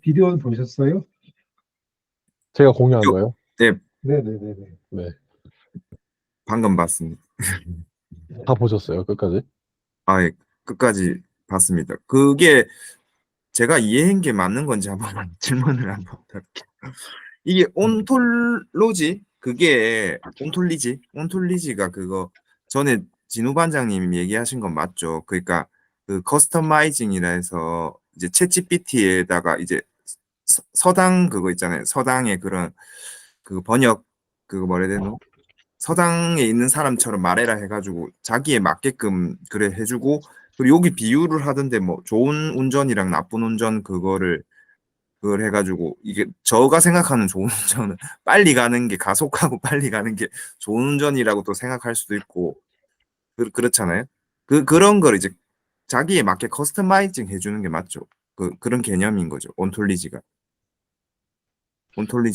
비디오는 보셨어요? 제가 공유한 거요? 네, 네네네네. 네. 방금 봤습니다. 다 보셨어요, 끝까지? 아, 예, 끝까지 봤습니다. 그게 제가 이해한 게 맞는 건지 한번 질문을 한번 할게요. 이게 온톨리지가 그거 전에 진우 반장님이 얘기하신 건 맞죠? 그러니까 그 커스터마이징이라 해서 이제 챗GPT에다가 이제 서당 그거 있잖아요. 서당의 그런 그 번역 그거 뭐라 해야 되노? 서당에 있는 사람처럼 말해라 해가지고 자기에 맞게끔 그래 해주고, 그리고 여기 비유를 하던데 뭐 좋은 운전이랑 나쁜 운전 그걸 해가지고, 이게 저가 생각하는 좋은 운전은 빨리 가는 게, 가속하고 빨리 가는 게 좋은 운전이라고 또 생각할 수도 있고 그렇잖아요. 그런 걸 이제 자기에 맞게 커스터마이징 해주는 게 맞죠. 그런 개념인 거죠. 온톨리지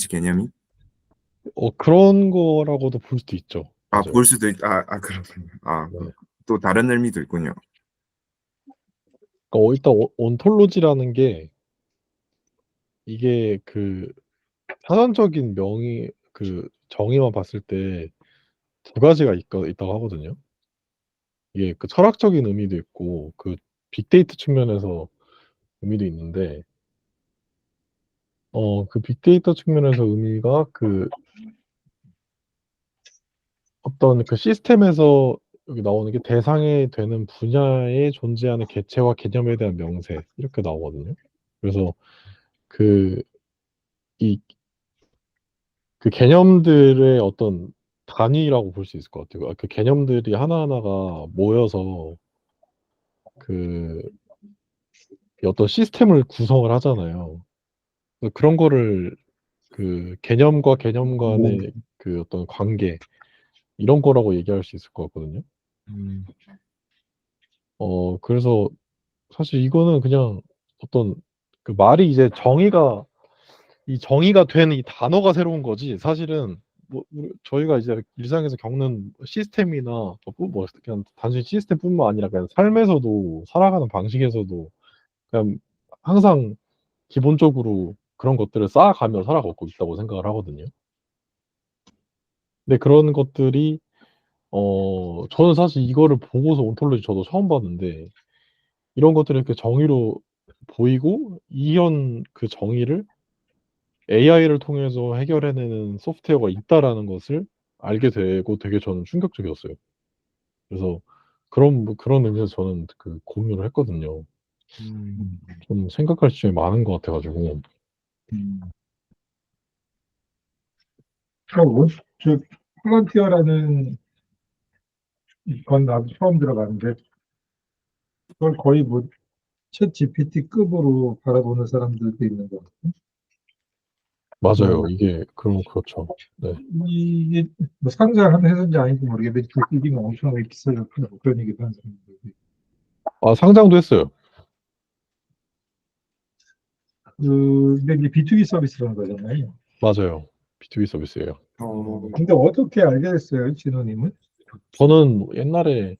개념이. 그런 거라고도 볼 수도 있죠. 아, 맞아요. 볼 수도 그렇군요. 네. 또 다른 의미도 있군요. 그러니까 일단 온톨로지라는 게 이게 그 사전적인 그 정의만 봤을 때 두 가지가 있다고 하거든요. 이게 그 철학적인 의미도 있고 그 빅데이터 측면에서 의미도 있는데, 그 빅데이터 측면에서 의미가 그 어떤 그 시스템에서 여기 나오는 게 대상이 되는 분야에 존재하는 개체와 개념에 대한 명세 이렇게 나오거든요. 그래서 그 이 그 개념들의 어떤 단위라고 볼 수 있을 것 같아요. 그 개념들이 하나하나가 모여서 그 어떤 시스템을 구성을 하잖아요. 그래서 그런 거를 그 개념과 개념 간의 그 어떤 관계 이런 거라고 얘기할 수 있을 것 같거든요. 음, 그래서 사실 이거는 그냥 어떤 그 말이 이제 정의가 된 이 단어가 새로운 거지. 사실은 뭐 저희가 이제 일상에서 겪는 시스템이나 뭐 그냥 단순히 시스템뿐만 아니라 그냥 삶에서도 살아가는 방식에서도 그냥 항상 기본적으로 그런 것들을 쌓아가며 살아가고 있다고 생각을 하거든요. 근데 그런 것들이 저는 사실 이거를 보고서 온톨로지 저도 처음 봤는데 이런 것들을 이렇게 정의로 보이고 이런 그 정의를 AI를 통해서 해결해내는 소프트웨어가 있다라는 것을 알게 되고 되게 저는 충격적이었어요. 그래서 그런 의미에서 저는 그 공유를 했거든요. 음, 좀 생각할 점이 많은 것 같아가지고. 음. 저 팔런티어라는 건 나도 처음 들어봤는데 그걸 거의 뭐 챗 GPT급으로 바라보는 사람들도 있는 것 같아요. 맞아요. 뭐 이게 그렇죠. 네. 이게 뭐 상장하는 회사인지 아닌지 모르겠는데 주식이 엄청나게 비싸졌고 그런 얘기도 하는 사람들도 있고. 아, 상장도 했어요. 근데 이제 B2B 서비스라는 거잖아요. 맞아요. B2B 서비스예요. 근데 어떻게 알게 됐어요, 진호님은? 저는 옛날에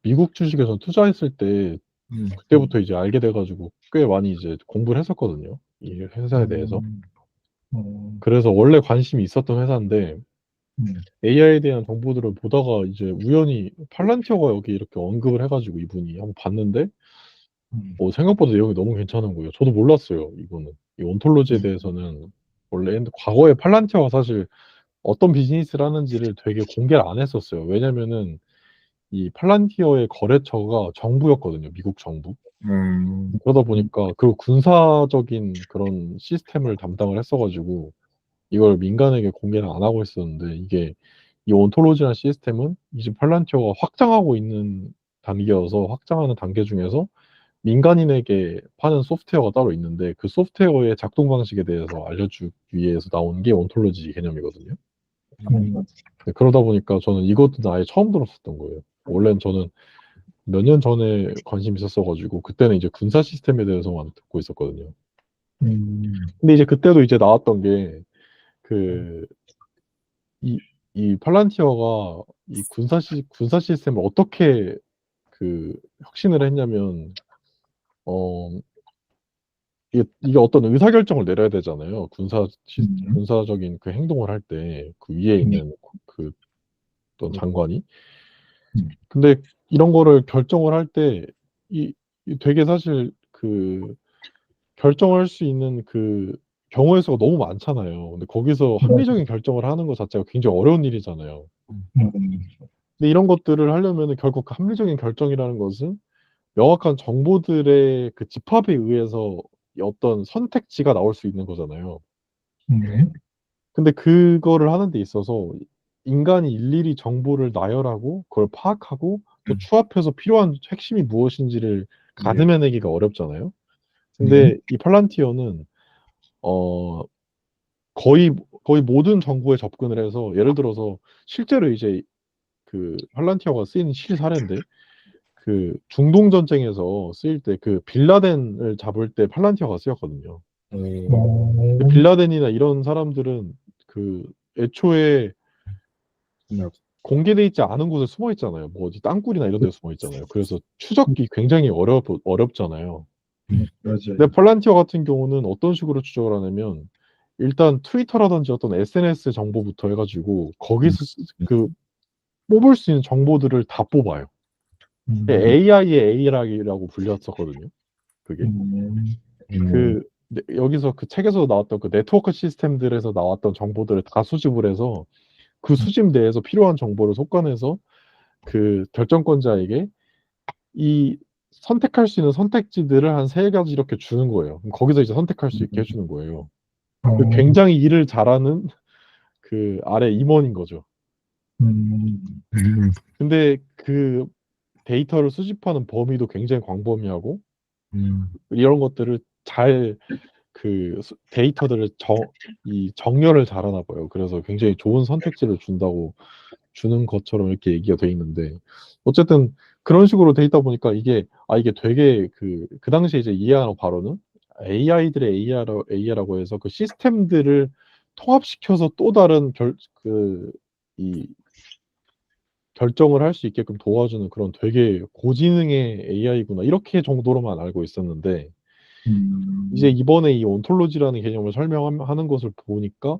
미국 주식에서 투자했을 때 음, 그때부터 이제 알게 돼가지고 꽤 많이 이제 공부를 했었거든요. 이 회사에 대해서. 음, 음, 그래서 원래 관심이 있었던 회사인데 음, AI에 대한 정보들을 보다가 이제 우연히 팔란티어가 여기 이렇게 언급을 해가지고 이분이 한번 봤는데 생각보다 내용이 너무 괜찮은 거예요. 저도 몰랐어요. 이거는 이 온톨로지에 대해서는 원래 과거에 팔란티어가 사실 어떤 비즈니스를 하는지를 되게 공개를 안 했었어요. 왜냐면은 이 팔란티어의 거래처가 정부였거든요. 미국 정부. 그러다 보니까 그 군사적인 그런 시스템을 담당을 했어가지고 이걸 민간에게 공개를 안 하고 있었는데 이게 이 온톨로지라는 시스템은 이제 팔란티어가 확장하고 있는 단계여서 확장하는 단계 중에서 민간인에게 파는 소프트웨어가 따로 있는데 그 소프트웨어의 작동 방식에 대해서 알려주기 위해서 나온 게 온톨로지 개념이거든요. 음, 네, 그러다 보니까 저는 이것도 아예 처음 들었었던 거예요. 원래는 저는 몇 년 전에 관심 있었어가지고 그때는 이제 군사 시스템에 대해서만 듣고 있었거든요. 음, 근데 이제 그때도 이제 나왔던 게 그 이 팔란티어가 이 군사 시스템을 어떻게 그 혁신을 했냐면 어 이게 어떤 의사결정을 내려야 되잖아요. 음. 군사적인 그 행동을 할 때 그 위에 있는 그 어떤 장관이. 근데 이런 거를 결정을 할 때 이 되게 사실 그 결정할 수 있는 그 경우의 수가 너무 많잖아요. 근데 거기서 합리적인 결정을 하는 것 자체가 굉장히 어려운 일이잖아요. 근데 이런 것들을 하려면은 결국 그 합리적인 결정이라는 것은 명확한 정보들의 그 집합에 의해서 어떤 선택지가 나올 수 있는 거잖아요. 네. 근데 그거를 하는 데 있어서 인간이 일일이 정보를 나열하고 그걸 파악하고 또 추합해서 필요한 핵심이 무엇인지를 가늠해내기가 어렵잖아요. 근데 이 팔란티어는 어 거의 거의 모든 정보에 접근을 해서 예를 들어서 실제로 이제 그 팔란티어가 쓰인 실사례인데 그 중동 전쟁에서 쓰일 때 그 빌라덴을 잡을 때 팔란티어가 쓰였거든요. 근데 빌라덴이나 이런 사람들은 그 애초에 공개돼 있지 않은 곳에 숨어 있잖아요. 뭐 어디 땅굴이나 이런 데 숨어 있잖아요. 그래서 추적이 굉장히 어렵잖아요. 근데 맞아요. 폴란티어 같은 경우는 어떤 식으로 추적을 하냐면 일단 트위터라든지 어떤 SNS 정보부터 해가지고 거기서 그 뽑을 수 있는 정보들을 다 뽑아요. AI의 A라고 불렸었거든요. 그게 그 여기서 그 책에서 나왔던 그 네트워크 시스템들에서 나왔던 정보들을 다 수집을 해서 그 수집 내에서 필요한 정보를 속관해서 그 결정권자에게 이 선택할 수 있는 선택지들을 한 세 가지 이렇게 주는 거예요. 그럼 거기서 이제 선택할 수 있게 해주는 거예요. 그 굉장히 일을 잘하는 그 아래 임원인 거죠. 근데 그 데이터를 수집하는 범위도 굉장히 광범위하고 이런 것들을 잘 그 데이터들을 이 정렬을 잘하나 봐요. 그래서 굉장히 좋은 선택지를 주는 것처럼 이렇게 얘기가 돼 있는데 어쨌든 그런 식으로 돼 있다 보니까 이게 되게 그 당시에 이제 이해하는 바로는 AI들의 AI라고 해서 그 시스템들을 통합시켜서 또 다른 이 결정을 할 수 있게끔 도와주는 그런 되게 고지능의 AI구나 이렇게 정도로만 알고 있었는데 이제 이번에 이 온톨로지라는 개념을 설명하는 것을 보니까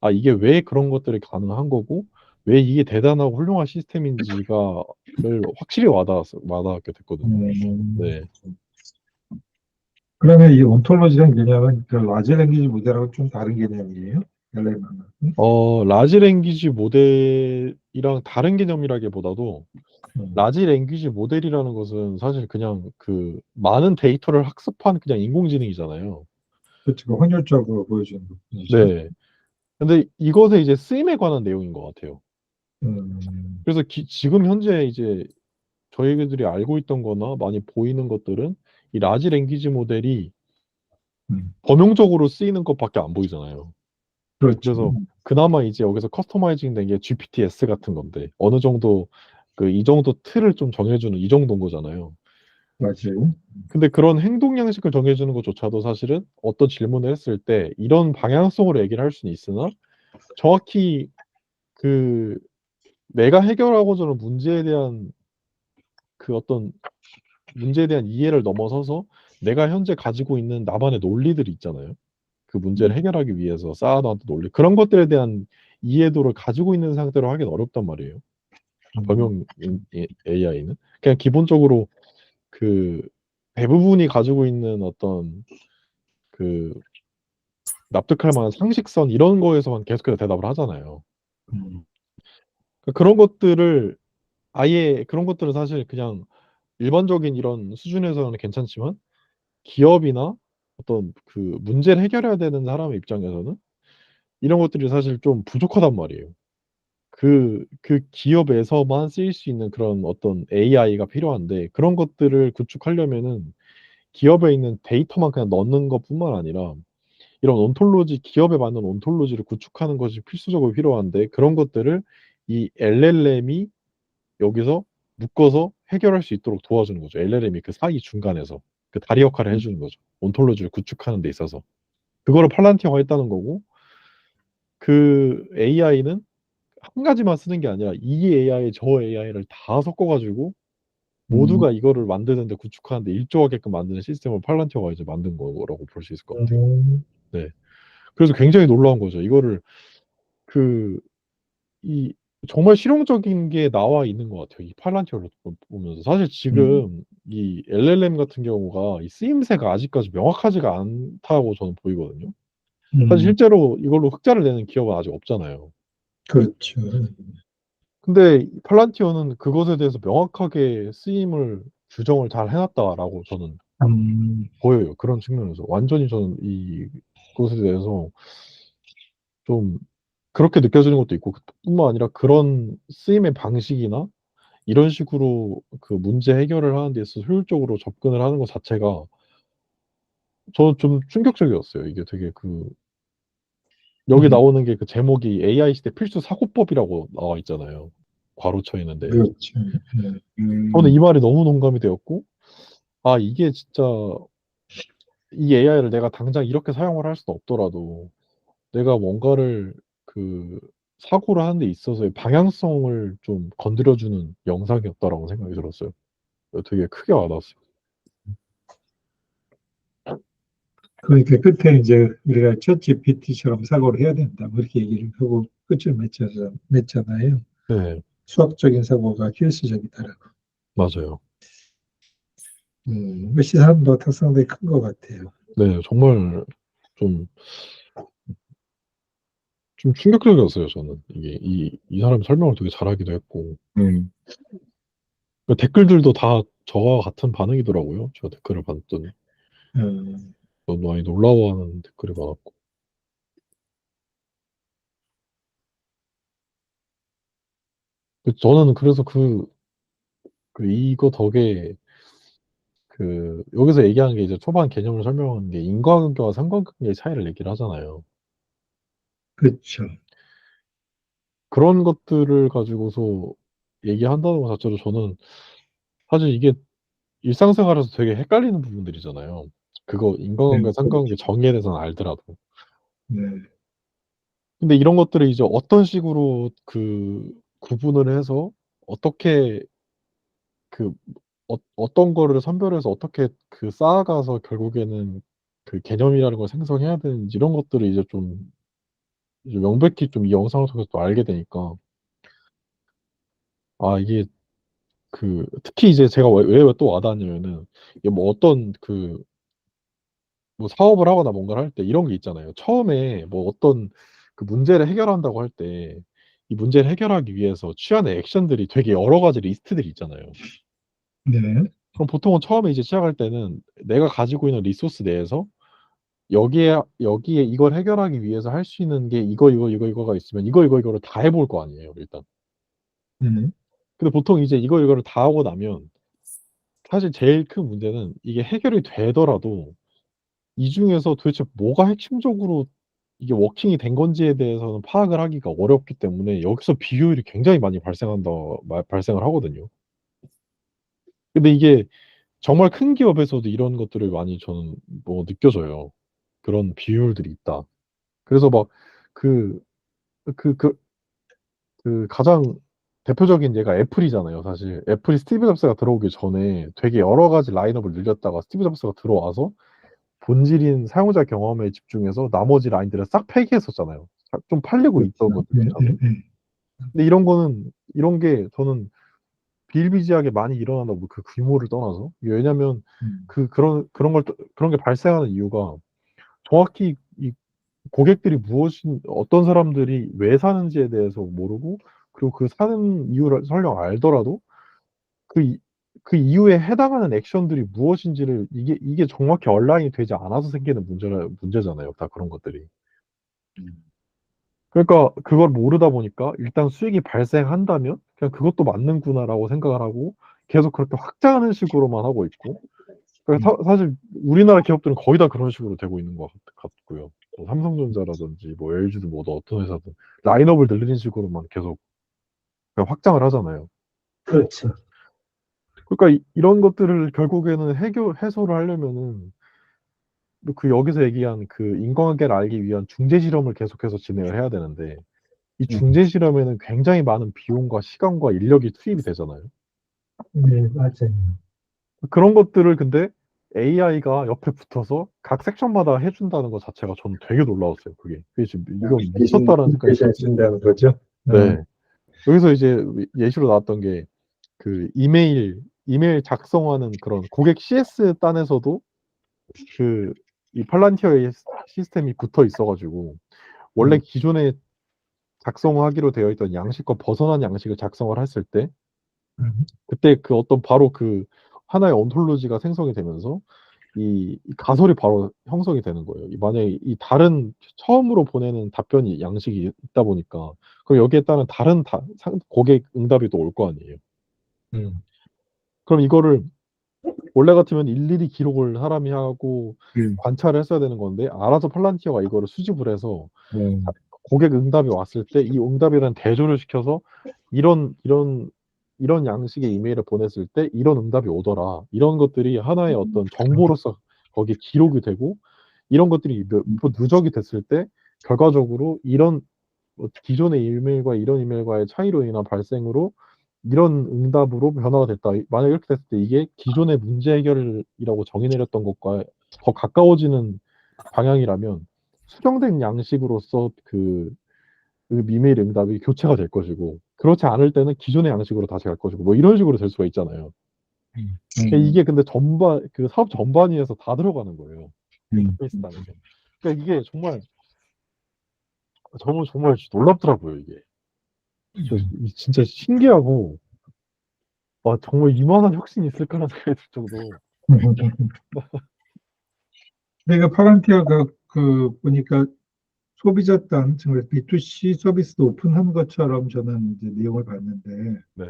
아 이게 왜 그런 것들이 가능한 거고 왜 이게 대단하고 훌륭한 시스템인지가를 확실히 와닿게 됐거든요. 네. 그러면 이 온톨로지라는 개념은 그 라지 랭귀지 모델하고 좀 다른 개념이에요? LLM은? 라지 랭귀지 모델이랑 다른 개념이라기보다도 라지 랭귀지 모델이라는 것은 사실 그냥 그 많은 데이터를 학습한 그냥 인공지능이잖아요. 그렇죠. 그 확률적으로 보여주는 부분이죠. 네. 근데 이것에 이제 쓰임에 관한 내용인 것 같아요. 음, 그래서 지금 현재 이제 저희들이 알고 있던 거나 많이 보이는 것들은 이 라지 랭귀지 모델이 음, 범용적으로 쓰이는 것밖에 안 보이잖아요. 그렇죠. 그래서 그나마 이제 여기서 커스터마이징 된 게 GPT-S 같은 건데 어느 정도 이 정도 틀을 좀 정해주는 이 정도인 거잖아요. 맞아요. 근데 그런 행동 양식을 정해주는 것조차도 사실은 어떤 질문을 했을 때 이런 방향성으로 얘기를 할 수는 있으나 정확히 그 내가 해결하고자 하는 문제에 대한 그 어떤 문제에 대한 이해를 넘어서서 내가 현재 가지고 있는 나만의 논리들이 있잖아요. 그 문제를 해결하기 위해서 쌓아놨던 논리. 그런 것들에 대한 이해도를 가지고 있는 상태로 하긴 어렵단 말이에요. 범용 AI는. 그냥 기본적으로 그 대부분이 가지고 있는 어떤 그 납득할 만한 상식선 이런 거에서만 계속해서 대답을 하잖아요. 음, 그런 것들을 아예 그런 것들은 사실 그냥 일반적인 이런 수준에서는 괜찮지만 기업이나 어떤 그 문제를 해결해야 되는 사람의 입장에서는 이런 것들이 사실 좀 부족하단 말이에요. 그 기업에서만 쓰일 수 있는 그런 어떤 AI가 필요한데 그런 것들을 구축하려면은 기업에 있는 데이터만 그냥 넣는 것뿐만 아니라 이런 기업에 맞는 온톨로지를 구축하는 것이 필수적으로 필요한데 그런 것들을 이 LLM이 여기서 묶어서 해결할 수 있도록 도와주는 거죠. LLM이 그 사이 중간에서 그 다리 역할을 해주는 거죠. 온톨로지를 구축하는 데 있어서. 그거를 팔란티어가 했다는 거고 그 AI는 한 가지만 쓰는 게 아니라 이 AI, 저 AI를 다 섞어가지고 모두가 이거를 만드는데 구축하는데 일조하게끔 만드는 시스템을 팔란티어가 이제 만든 거라고 볼 수 있을 것 같아요. 네. 그래서 굉장히 놀라운 거죠. 이거를 이 정말 실용적인 게 나와 있는 것 같아요. 이 팔란티어를 보면서 사실 지금 이 LLM 같은 경우가 이 쓰임새가 아직까지 명확하지가 않다고 저는 보이거든요. 사실 실제로 이걸로 흑자를 내는 기업은 아직 없잖아요. 그렇죠. 근데 이 팔란티어는 그것에 대해서 명확하게 쓰임을 규정을 잘 해놨다라고 저는 보여요. 그런 측면에서 완전히 저는 이것에 대해서 좀 그렇게 느껴지는 것도 있고 뿐만 아니라 그런 쓰임의 방식이나 이런 식으로 그 문제 해결을 하는 데 있어서 효율적으로 접근을 하는 것 자체가 저는 좀 충격적이었어요. 이게 되게 여기 나오는 게 그 제목이 AI 시대 필수 사고법이라고 나와 있잖아요. 괄호 쳐 있는데 그렇죠. 저는 이 말이 너무 농감이 되었고 아 이게 진짜 이 AI를 내가 당장 이렇게 사용을 할 수는 없더라도 내가 뭔가를 사고를 하는 데 있어서의 방향성을 좀 건드려주는 영상이었다라고 생각이 들었어요. 되게 크게 와닿았어요. 그러니까 끝에 이제 우리가 챗 GPT처럼 사고를 해야 된다. 뭐 이렇게 얘기를 하고 끝을 맺잖아요. 네, 수학적인 사고가 필수적이다라고. 맞아요. 그 시사함도 상당히 큰 것 같아요. 네, 정말 좀, 좀 충격적이었어요, 저는. 이게, 이 사람이 설명을 되게 잘하기도 했고. 댓글들도 다 저와 같은 반응이더라고요. 제가 댓글을 봤더니. 음, 너무 많이 놀라워하는 댓글이 많았고. 저는 그래서 이거 덕에 여기서 얘기하는 게 이제 초반 개념을 설명하는 게 인과관계와 상관관계의 차이를 얘기를 하잖아요. 그렇죠. 그런 것들을 가지고서 얘기한다는 것 자체로 저는 사실 이게 일상생활에서 되게 헷갈리는 부분들이잖아요. 그거 인과관계, 네, 상관관계 정의에 대해서는 알더라도. 네, 근데 이런 것들을 이제 어떤 식으로 구분을 해서 어떻게 그 어떤 거를 선별해서 어떻게 쌓아가서 결국에는 그 개념이라는 걸 생성해야 되는지 이런 것들을 이제 명백히 좀 이 영상을 통해서 또 알게 되니까 아 이게 특히 이제 제가 왜 또 와닿았냐면은 이게 뭐 어떤 뭐 사업을 하거나 뭔가를 할 때 이런 게 있잖아요. 처음에 뭐 어떤 문제를 해결한다고 할 때 이 문제를 해결하기 위해서 취하는 액션들이 되게 여러 가지 리스트들이 있잖아요. 네, 그럼 보통은 처음에 이제 시작할 때는 내가 가지고 있는 리소스 내에서 여기에 이걸 해결하기 위해서 할 수 있는 게 이거가 있으면 이거를 다 해볼 거 아니에요, 일단. 네, 근데 보통 이제 이거를 다 하고 나면 사실 제일 큰 문제는 이게 해결이 되더라도 이 중에서 도대체 뭐가 핵심적으로 이게 워킹이 된 건지에 대해서는 파악을 하기가 어렵기 때문에 여기서 비효율이 굉장히 많이 발생을 하거든요. 근데 이게 정말 큰 기업에서도 이런 것들을 많이 저는 뭐 느껴져요. 그런 비효율들이 있다. 그래서 막 그, 그, 그, 가장 대표적인 예가 애플이잖아요, 사실. 애플이 스티브 잡스가 들어오기 전에 되게 여러 가지 라인업을 늘렸다가 스티브 잡스가 들어와서 본질인 사용자 경험에 집중해서 나머지 라인들을 싹 폐기했었잖아요. 좀 팔리고 그렇죠. 있었거든요, 네, 차도. 네, 네. 근데 이런 게 저는 비일비재하게 많이 일어난다고 그 규모를 떠나서. 이게 왜냐면 그런 게 발생하는 이유가 정확히 이 고객들이 어떤 사람들이 왜 사는지에 대해서 모르고 그리고 그 사는 이유를 설령 알더라도 그, 이- 그 이유에 해당하는 액션들이 무엇인지를 이게 정확히 얼라인이 되지 않아서 생기는 문제잖아요. 다 그런 것들이. 그러니까 그걸 모르다 보니까 일단 수익이 발생한다면 그냥 그것도 맞는구나라고 생각을 하고 계속 그렇게 확장하는 식으로만 하고 있고 그러니까 사실 우리나라 기업들은 거의 다 그런 식으로 되고 있는 것 같고요. 뭐 삼성전자라든지 뭐 LG든 뭐든 어떤 회사든 라인업을 늘리는 식으로만 계속 그냥 확장을 하잖아요. 그렇죠. 그러니까 이런 것들을 결국에는 해소를 하려면은 여기서 얘기한 인과관계를 알기 위한 중재 실험을 계속해서 진행을 해야 되는데 이 중재 실험에는 굉장히 많은 비용과 시간과 인력이 투입이 되잖아요. 네, 맞아요. 그런 것들을 근데 AI가 옆에 붙어서 각 섹션마다 해준다는 것 자체가 저는 되게 놀라웠어요. 그게 지금 이건 대신 미쳤다라는 생각이 대신 들었어요. 해준다는 거죠. 네. 여기서 이제 예시로 나왔던 게 그 이메일 작성하는 그런 고객 CS 단에서도 그 이 팔란티어의 시스템이 붙어 있어가지고 원래 기존에 작성하기로 되어 있던 양식과 벗어난 양식을 작성을 했을 때 그때 그 어떤 바로 그 하나의 온톨로지가 생성이 되면서 이 가설이 바로 형성이 되는 거예요. 만약에 이 다른 처음으로 보내는 답변이 양식이 있다 보니까 그럼 여기에 따른 다른 고객 응답이 또 올 거 아니에요. 음, 그럼 이거를 원래 같으면 일일이 기록을 사람이 하고 음. 관찰을 했어야 되는 건데 알아서 팔란티어가 이거를 수집을 해서 음. 고객 응답이 왔을 때 이 응답이라는 대조를 시켜서 이런 이런 이런 양식의 이메일을 보냈을 때 이런 응답이 오더라. 이런 것들이 하나의 어떤 정보로서 거기에 기록이 되고 이런 것들이 누적이 됐을 때 결과적으로 이런 기존의 이메일과 이런 이메일과의 차이로 인한 발생으로 이런 응답으로 변화가 됐다. 만약 이렇게 됐을 때 이게 기존의 문제 해결이라고 정의 내렸던 것과 더 가까워지는 방향이라면 수정된 양식으로서 그 이메일 응답이 교체가 될 것이고 그렇지 않을 때는 기존의 양식으로 다시 갈 것이고 뭐 이런 식으로 될 수가 있잖아요. 이게 근데 전반 그 사업 전반위에서 다 들어가는 거예요. 페이스라는 게. 그러니까 이게 정말 놀랍더라고요 이게. 진짜 신기하고 와 정말 이만한 혁신이 있을까라는 생각이 들 정도. 내가 파란티아가 보니까 소비자 단 정말 B2C 서비스도 오픈한 것처럼 저는 이제 내용을 봤는데 네.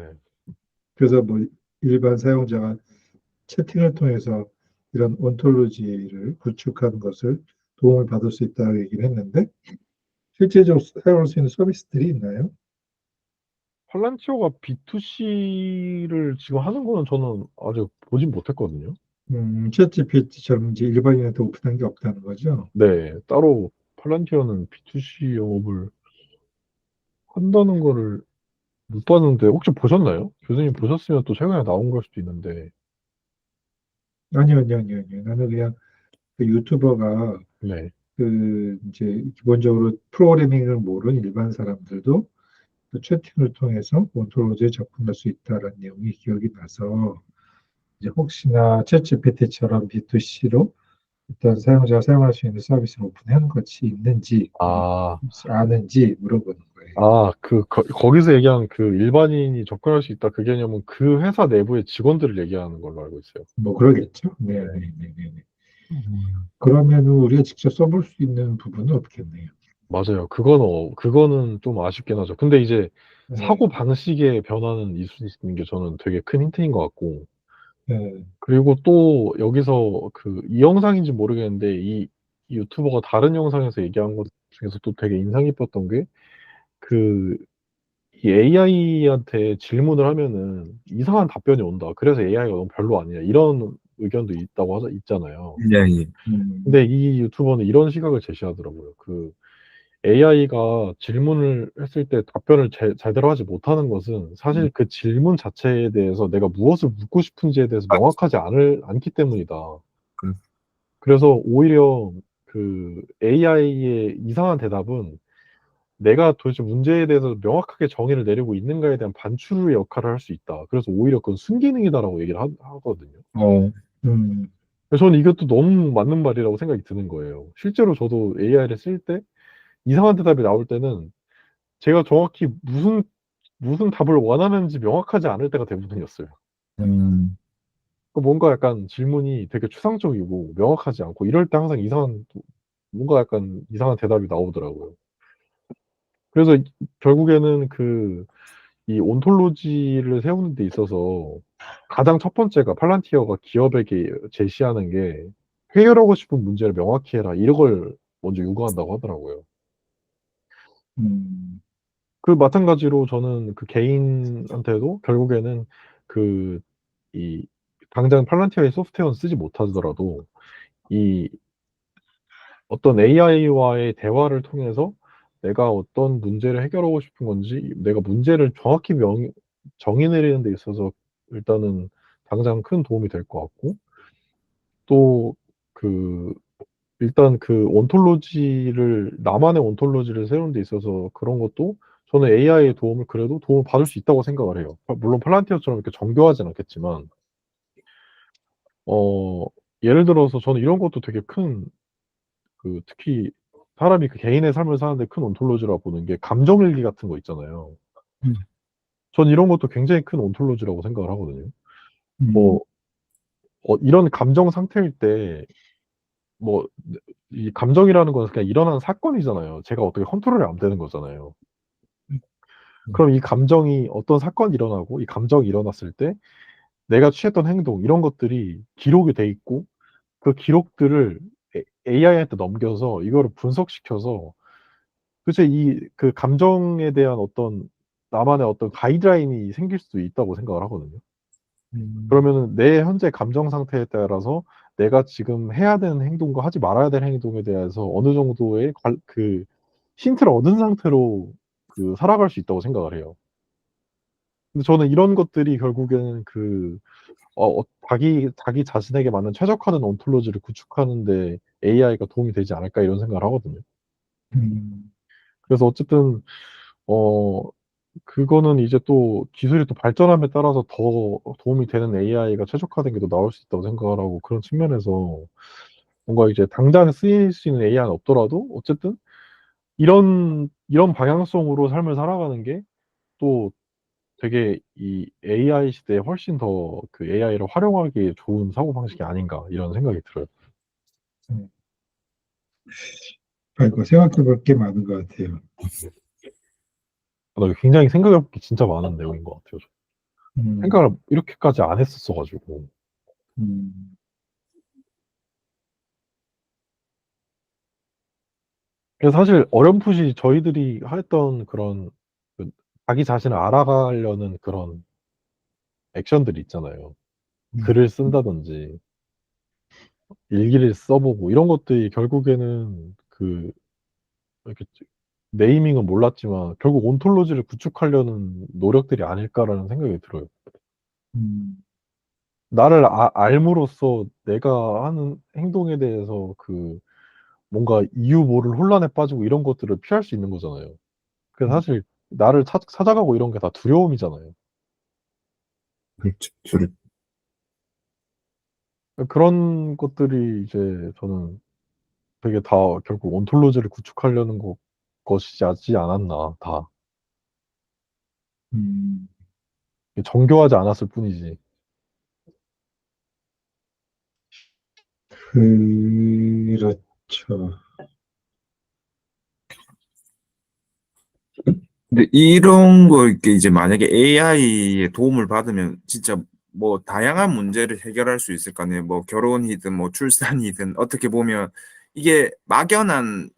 그래서 뭐 일반 사용자가 채팅을 통해서 이런 온톨로지를 구축하는 것을 도움을 받을 수 있다고 얘기를 했는데 실제적으로 사용할 수 있는 서비스들이 있나요? 팔란티오가 B2C를 지금 하는 거는 저는 아직 보진 못했거든요. 챗 GPT처럼 이제 일반인한테 오픈한 게 없다는 거죠. 네, 따로 팔란티어는 B2C 영업을 한다는 거를 못 봤는데 혹시 보셨나요? 교수님 보셨으면 또 최근에 나온 걸 수도 있는데. 아니요. 나는 그냥 그 유튜버가 네. 그 이제 기본적으로 프로그래밍을 모르는 일반 사람들도 그 채팅을 통해서 온톨로지에 접근할 수 있다는 내용이 기억이 나서 이제 혹시나 챗GPT처럼 B2C로 일단 사용자가 사용할 수 있는 서비스를 오픈한 것이 있는지 아, 혹시 아는지 물어보는 거예요. 거기서 얘기한 그 일반인이 접근할 수 있다 그 개념은 그 회사 내부의 직원들을 얘기하는 걸로 알고 있어요. 뭐 그러겠죠. 네. 네. 그러면 우리가 직접 써볼 수 있는 부분은 없겠네요. 맞아요. 그거는 좀 아쉽긴 하죠. 근데 이제 네, 사고 방식의 변화는 있을 수 있는 게 저는 되게 큰 힌트인 것 같고, 네, 그리고 또 여기서 이 영상인지 모르겠는데, 이 유튜버가 다른 영상에서 얘기한 것 중에서 또 되게 인상 깊었던 게, 그, 이 AI한테 질문을 하면은 이상한 답변이 온다. 그래서 AI가 너무 별로 아니야. 이런 의견도 있잖아요. 예, 예. 근데 이 유튜버는 이런 시각을 제시하더라고요. AI가 질문을 했을 때 답변을 제대로 하지 못하는 것은 사실 그 질문 자체에 대해서 내가 무엇을 묻고 싶은지에 대해서 명확하지 않기 때문이다. 음. 그래서 오히려 AI의 이상한 대답은 내가 도대체 문제에 대해서 명확하게 정의를 내리고 있는가에 대한 반추의 역할을 할 수 있다. 그래서 오히려 그건 순기능이다라고 얘기를 하거든요. 음, 그래서 저는 이것도 너무 맞는 말이라고 생각이 드는 거예요. 실제로 저도 AI를 쓸 때 이상한 대답이 나올 때는 제가 정확히 무슨 답을 원하는지 명확하지 않을 때가 대부분이었어요. 뭔가 약간 질문이 되게 추상적이고 명확하지 않고 이럴 때 항상 뭔가 약간 이상한 대답이 나오더라고요. 그래서 결국에는 이 온톨로지를 세우는 데 있어서 가장 첫 번째가 팔란티어가 기업에게 제시하는 게 해결하고 싶은 문제를 명확히 해라. 이런 걸 먼저 요구한다고 하더라고요. 음, 마찬가지로 저는 개인한테도 결국에는 그, 이, 당장 팔란티어의 소프트웨어는 쓰지 못하더라도 이 어떤 AI와의 대화를 통해서 내가 어떤 문제를 해결하고 싶은 건지 내가 문제를 정확히 정의 내리는 데 있어서 일단은 당장 큰 도움이 될 것 같고, 또 그 일단 그 온톨로지를 나만의 온톨로지를 세우는 데 있어서 그런 것도 저는 AI의 도움을 그래도 도움을 받을 수 있다고 생각을 해요. 물론 팔란티어처럼 이렇게 정교하진 않겠지만 어 예를 들어서 저는 이런 것도 되게 큰 특히 사람이 그 개인의 삶을 사는데 큰 온톨로지라고 보는 게 감정일기 같은 거 있잖아요. 음, 전 이런 것도 굉장히 큰 온톨로지라고 생각을 하거든요. 음, 뭐 이런 감정 상태일 때 뭐 이 감정이라는 건 그냥 일어난 사건이잖아요. 제가 어떻게 컨트롤이 안 되는 거잖아요. 그럼 이 감정이 어떤 사건이 일어나고 이 감정이 일어났을 때 내가 취했던 행동 이런 것들이 기록이 돼 있고 그 기록들을 AI한테 넘겨서 이거를 분석시켜서 도대체 그 감정에 대한 어떤 나만의 어떤 가이드라인이 생길 수도 있다고 생각을 하거든요. 음, 그러면은 내 현재 감정 상태에 따라서 내가 지금 해야 되는 행동과 하지 말아야 될 행동에 대해서 어느 정도의 힌트를 얻은 상태로 살아갈 수 있다고 생각을 해요. 근데 저는 이런 것들이 결국에는 자기 자신에게 맞는 최적화된 온톨로지를 구축하는데 AI가 도움이 되지 않을까 이런 생각을 하거든요. 음, 그래서 어쨌든 어 그거는 이제 또 기술이 또 발전함에 따라서 더 도움이 되는 AI가 최적화된 게 또 나올 수 있다고 생각을 하고 그런 측면에서 뭔가 이제 당장 쓰일 수 있는 AI는 없더라도 어쨌든 이런 방향성으로 삶을 살아가는 게 또 되게 이 AI 시대에 훨씬 더 AI를 활용하기에 좋은 사고방식이 아닌가 이런 생각이 들어요. 음. 아이고, 생각해 볼 게 많은 것 같아요. 나 굉장히 생각해 볼 게 진짜 많은 내용인 것 같아요. 음, 생각을 이렇게까지 안 했었어가지고. 음, 그래서 사실 어렴풋이 저희들이 했던 그런 그 자기 자신을 알아가려는 그런 액션들이 있잖아요. 음, 글을 쓴다든지 일기를 써보고 이런 것들이 결국에는 이렇게 네이밍은 몰랐지만 결국 온톨로지를 구축하려는 노력들이 아닐까라는 생각이 들어요. 음, 나를 알므로써 내가 하는 행동에 대해서 뭔가 이유 모를 혼란에 빠지고 이런 것들을 피할 수 있는 거잖아요. 그래서 음. 사실 나를 찾아가고 이런 게 다 두려움이잖아요. 그렇죠. 그런 것들이 이제 저는 되게 다 결국 온톨로지를 구축하려는 것이지 않았나, 다. 음. 정교하지 않았을 뿐이지. 그렇죠. 근데 이런 거 이렇게 이제 만약에 AI의 도움을 받으면 진짜 뭐 다양한 문제를 해결할 수 있을 거 아니에요. 뭐 결혼이든 뭐 출산이든 어떻게 보면 이게 막연한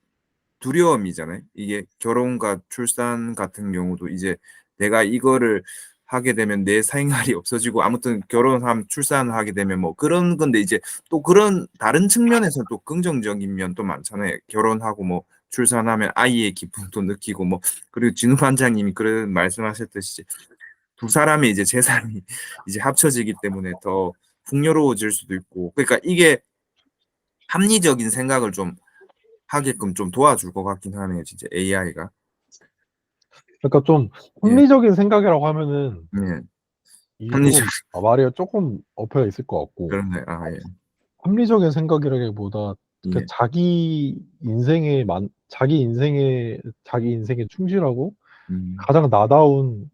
두려움이잖아요. 이게 결혼과 출산 같은 경우도 이제 내가 이거를 하게 되면 내 생활이 없어지고 아무튼 결혼하면 출산하게 되면 뭐 그런 건데 이제 또 그런 다른 측면에서 또 긍정적인 면도 많잖아요. 결혼하고 뭐 출산하면 아이의 기쁨도 느끼고 뭐 그리고 진우 관장님이 그런 말씀하셨듯이 두 사람의 이제 재산이 이제 합쳐지기 때문에 더 풍요로워질 수도 있고 그러니까 이게 합리적인 생각을 좀 하게끔 좀 도와줄 것 같긴 하네요, 진짜 AI가. 그러니까 좀 예, 합리적인 생각이라고 하면은 예. 이게 합리적, 조금 말이 조금 엎여 있을 것 같고 그렇네. 아, 예, 합리적인 생각이라기보다 예. 자기 인생에 충실하고 음, 가장 나다운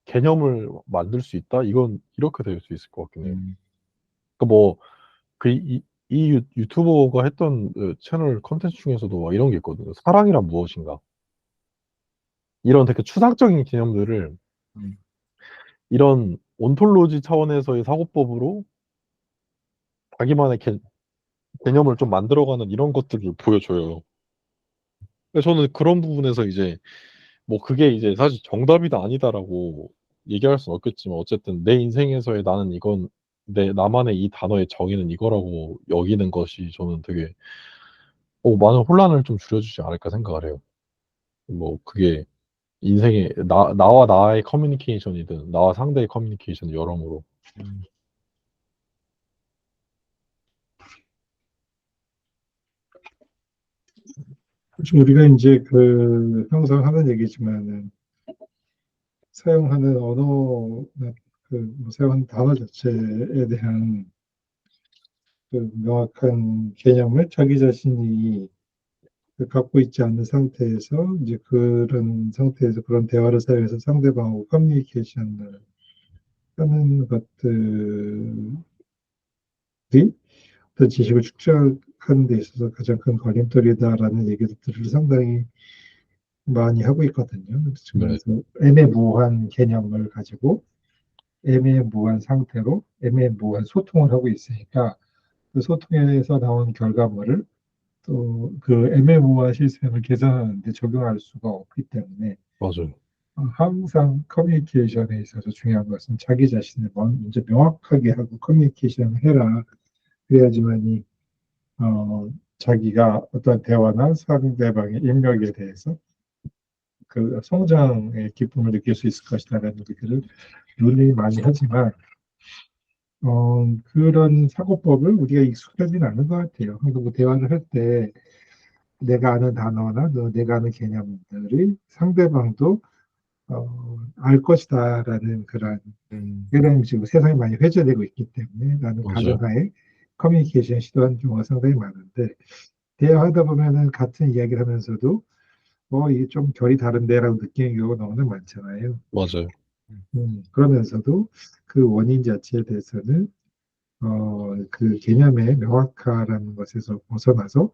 개념을 만들 수 있다? 이건 이렇게 될 수 있을 것 같긴 해요. 음, 그러니까 뭐 이 유튜버가 했던 채널 컨텐츠 중에서도 막 이런 게 있거든요. 사랑이란 무엇인가? 이런 되게 추상적인 개념들을 음, 이런 온톨로지 차원에서의 사고법으로 자기만의 개념을 좀 만들어가는 이런 것들을 보여줘요. 그래서 저는 그런 부분에서 이제 뭐 그게 이제 사실 정답이다 아니다라고 얘기할 수는 없겠지만 어쨌든 내 인생에서의 나는 이건 나만의 이 단어의 정의는 이거라고 여기는 것이 저는 되게 많은 혼란을 좀 줄여주지 않을까 생각을 해요. 뭐 그게 인생의 나와 나의 커뮤니케이션이든 나와 상대의 커뮤니케이션 여러모로. 음. 그렇죠. 우리가 이제 항상 하는 얘기지만은 사용하는 언어나 뭐 사용하는 단어 자체에 대한 명확한 개념을 자기 자신이 갖고 있지 않는 상태에서 이제 그런 상태에서 그런 대화를 사용해서 상대방하고 커뮤니케이션을 하는 것들이 어떤 지식을 축적하는 데 있어서 가장 큰 걸림돌이다라는 얘기들을 상당히 많이 하고 있거든요. 지금 네, 그래서 애매모호한 개념을 가지고 애매모호한 상태로 애매모호한 소통을 하고 있으니까 그 소통에서 나온 결과물을 또 그 애매모호한 시스템을 개선하는데 적용할 수가 없기 때문에 맞아요. 항상 커뮤니케이션에 있어서 중요한 것은 자기 자신을 먼저 명확하게 하고 커뮤니케이션을 해라. 그래야지만이 자기가 어떤 대화나 상대방의 인격에 대해서 그 성장의 기쁨을 느낄 수 있을 것이다라는 얘기를 논의 많이 하지만 그런 사고법을 우리가 익숙하지는 않은 것 같아요. 그리고 뭐 대화를 할 때 내가 아는 단어나 내가 아는 개념들이 상대방도 알 것이다라는 음. 그런 지금 세상이 많이 회자되고 있기 때문에 나는 맞아요. 가정하에 커뮤니케이션 시도하는 경우가 상당히 많은데 대화하다 보면은 같은 이야기를 하면서도 이게 좀 결이 다른데라고 느끼는 경우가 너무나 많잖아요. 맞아요. 그러면서도 그 원인 자체에 대해서는 그 개념의 명확하라는 것에서 벗어나서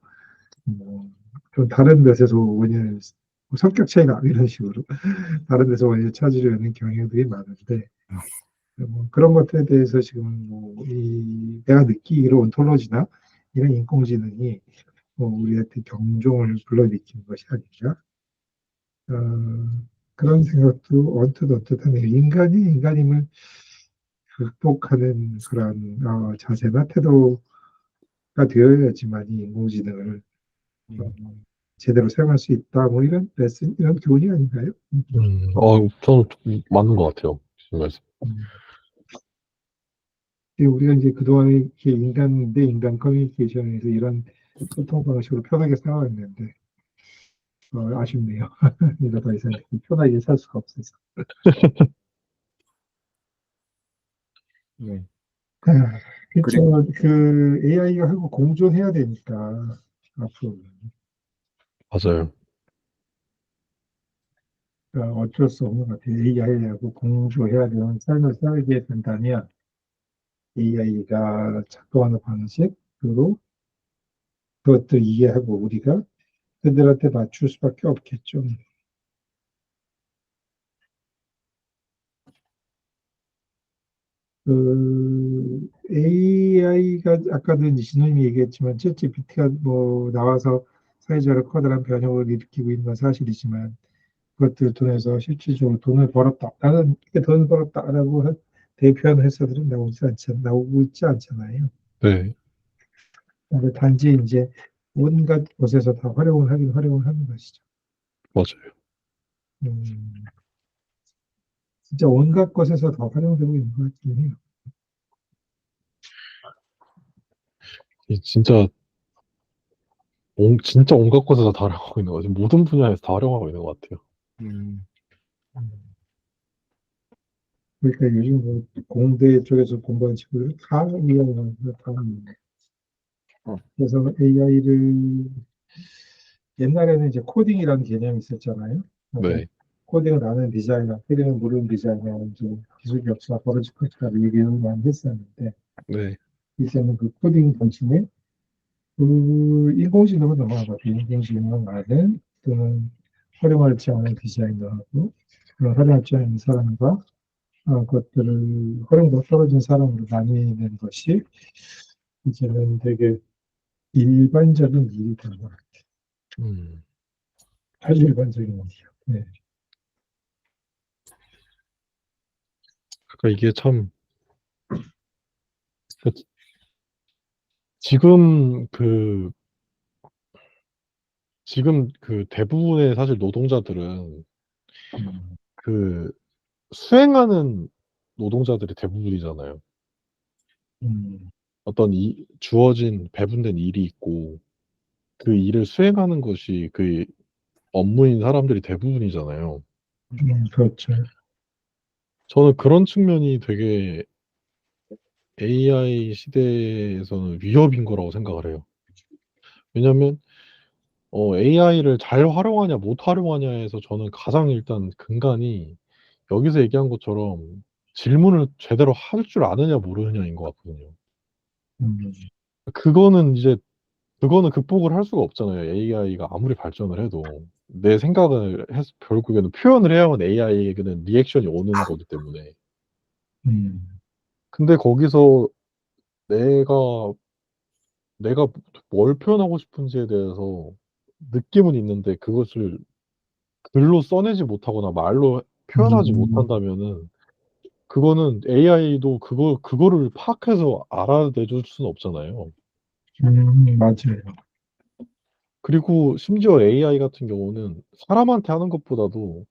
좀 다른 데서 원인을 성격 차이나 이런 식으로 다른 데서 원인을 찾으려는 경향들이 많은데 뭐 그런 것들에 대해서 지금 내가 느끼기로 온톨로지나 이런 인工지능이 우리한테 경종을 불러일으키는 것이 아닌가 그런 생각도 언뜻 하네요. 인간이 인간임을 극복하는 그런 자세나 태도가 되어야지만 이 인공지능을 어, 음. 제대로 사용할 수 있다. 뭐 이런 레슨, 이런 교훈이 아닌가요? 저는 좀 맞는 것 같아요. 지금 말씀. 음. 우리가 이제 그동안 이렇게 인간 대 인간 커뮤니케이션에서 이런 소통 방식으로 편하게 살아왔는데 아쉽네요. 이거 더 이상 편하게 살 수가 없어서. 네. 그리고 그렇죠. 그 AI가 하고 공존해야 되니까 앞으로 맞아요. 어쩔 수 없는 것 같아요. AI하고 공존해야 되는 삶을 살게 된다면 AI가 작동하는 방식으로 그것도 이해하고 우리가 그들한테 맞출 수밖에 없겠죠. AI가 아까도 이제 신우님이 얘기했지만 챗GPT가 뭐 나와서 사회적으로 커다란 변혁을 일으키고 있는 건 사실이지만 그것들 통해서 실질적으로 돈을 벌었다. 나는 이렇게 돈을 벌었다라고 대표하는 회사들은 나오고 있지 않잖아요. 네, 단지 이제 온갖 곳에서 다 활용을 하는 것이죠. 맞아요. 음, 진짜 온갖 곳에서 다 활용되고 있는 것 같긴 해요. 진짜 진짜 온갖 곳에서 다 활용하고 있는 거죠. 모든 분야에서 다 활용하고 있는 것 같아요. 음. 그러니까 요즘 뭐 공대 쪽에서 공부하는 친구들은 다 이용하는 다 하는 거예요. 그래서 AI를 옛날에는 이제 코딩이라는 개념이 있었잖아요. 그래서 네, 코딩을 아는 디자이너, 코딩을 모르는 디자이너, 이제 기술 격차가 벌어질 것이라는 얘기를 많이 했었는데, 네, 이제는 그 코딩 대신에 인공지능으로 넘어간 것 같아요. 인공지능을 아는 또는 활용하지 않은 디자이너하고 그런 활용하지 않은 사람과 그것들을 활용도 떨어진 사람으로 나뉘는 것이 이제는 되게 일반적인 일이 된 것 같아요. 음, 아주 일반적인 일이요. 네. 그러니까 이게 참 지금 지금 그 대부분의 사실 노동자들은 음, 그 수행하는 노동자들이 대부분이잖아요. 음, 어떤 주어진 배분된 일이 있고 그 일을 수행하는 것이 그 업무인 사람들이 대부분이잖아요. 그렇죠. 저는 그런 측면이 되게 AI 시대에서는 위협인 거라고 생각을 해요. 왜냐면 AI를 잘 활용하냐 못 활용하냐에서 저는 가장 일단 근간이 여기서 얘기한 것처럼 질문을 제대로 할 줄 아느냐 모르느냐인 것 같거든요. 음, 그거는 이제 그거는 극복을 할 수가 없잖아요. AI가 아무리 발전을 해도 내 생각을 해서 결국에는 표현을 해야만 AI에게는 리액션이 오는 거기 때문에. 음, 근데 거기서 내가 내가 뭘 표현하고 싶은지에 대해서 느낌은 있는데 그것을 글로 써내지 못하거나 말로 표현하지 음, 못한다면은 그거는 AI도 그거를 파악해서 알아내줄 수는 없잖아요. 맞아요. 그리고 심지어 AI 같은 경우는 사람한테 하는 것보다도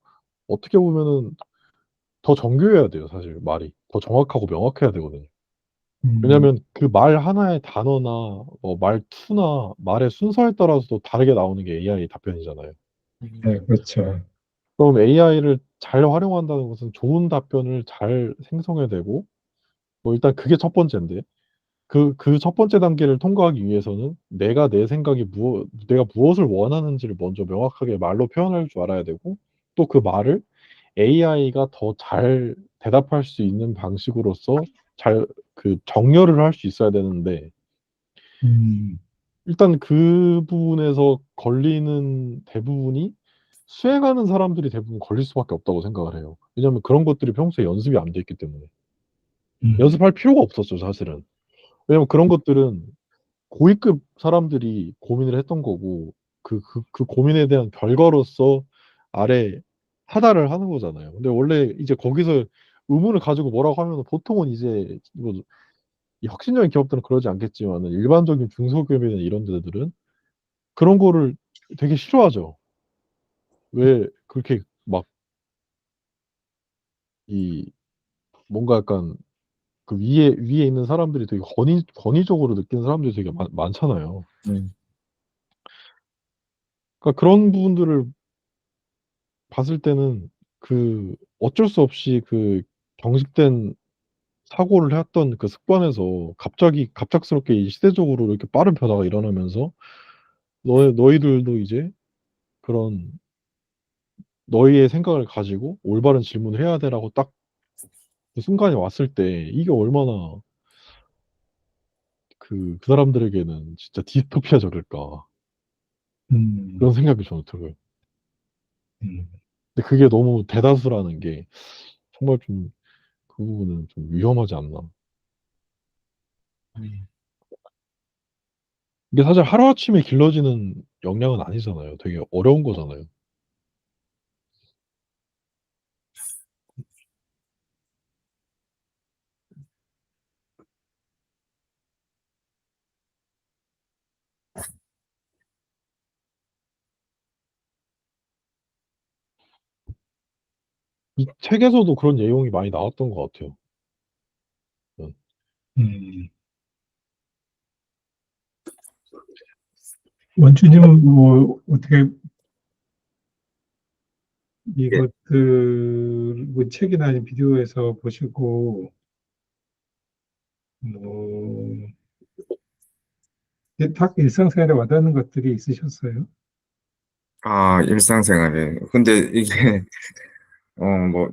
어떻게 보면은 더 정교해야 돼요, 사실 말이. 더 정확하고 명확해야 되거든요. 음, 왜냐면 그 말 하나의 단어나 말투나 말의 순서에 따라서도 다르게 나오는 게 AI 답변이잖아요. 네, 그렇죠. 그럼 AI를 잘 활용한다는 것은 좋은 답변을 잘 생성해내고 일단 그게 첫 번째인데 그 첫 번째 단계를 통과하기 위해서는 내가 무엇을 원하는지를 먼저 명확하게 말로 표현할 줄 알아야 되고 또 그 말을 AI가 더 잘 대답할 수 있는 방식으로서 잘 그 정렬을 할 수 있어야 되는데 음, 일단 그 부분에서 걸리는 대부분이 수행하는 사람들이 대부분 걸릴 수밖에 없다고 생각을 해요. 왜냐하면 그런 것들이 평소에 연습이 안 돼 있기 때문에 음, 연습할 필요가 없었죠, 사실은. 왜냐면 그런 것들은 고위급 사람들이 고민을 했던 거고 그 고민에 대한 결과로서 아래 하달을 하는 거잖아요. 근데 원래 이제 거기서 의문을 가지고 뭐라고 하면 보통은 이제 뭐 이 혁신적인 기업들은 그러지 않겠지만은 일반적인 중소기업이나 이런 데들은 그런 거를 되게 싫어하죠. 왜 그렇게 막 이 뭔가 약간 그 위에 있는 사람들이 되게 권위적으로 느끼는 사람들이 되게 많잖아요. 음. 그러니까 그런 부분들을 봤을 때는 그 어쩔 수 없이 그 경직된 사고를 해왔던 그 습관에서 갑자기 갑작스럽게 이 시대적으로 이렇게 빠른 변화가 일어나면서 너희들도 이제 그런 너희의 생각을 가지고 올바른 질문을 해야 돼라고 딱 그 순간이 왔을 때 이게 얼마나 그 사람들에게는 진짜 디스토피아적일까 음, 그런 생각이 저는 들어요. 음, 근데 그게 너무 대다수라는 게 정말 좀 그 부분은 좀 위험하지 않나. 이게 사실 하루아침에 길러지는 역량은 아니잖아요. 되게 어려운 거잖아요. 이 책에서도 그런 내용이 많이 나왔던 것 같아요. 음. 음. 원주님은 뭐 어떻게 예. 이것들 뭐 책이나 아니면 비디오에서 보시고 뭐 딱 일상생활에 와닿는 것들이 있으셨어요? 아, 일상생활에. 근데 이게, 뭐,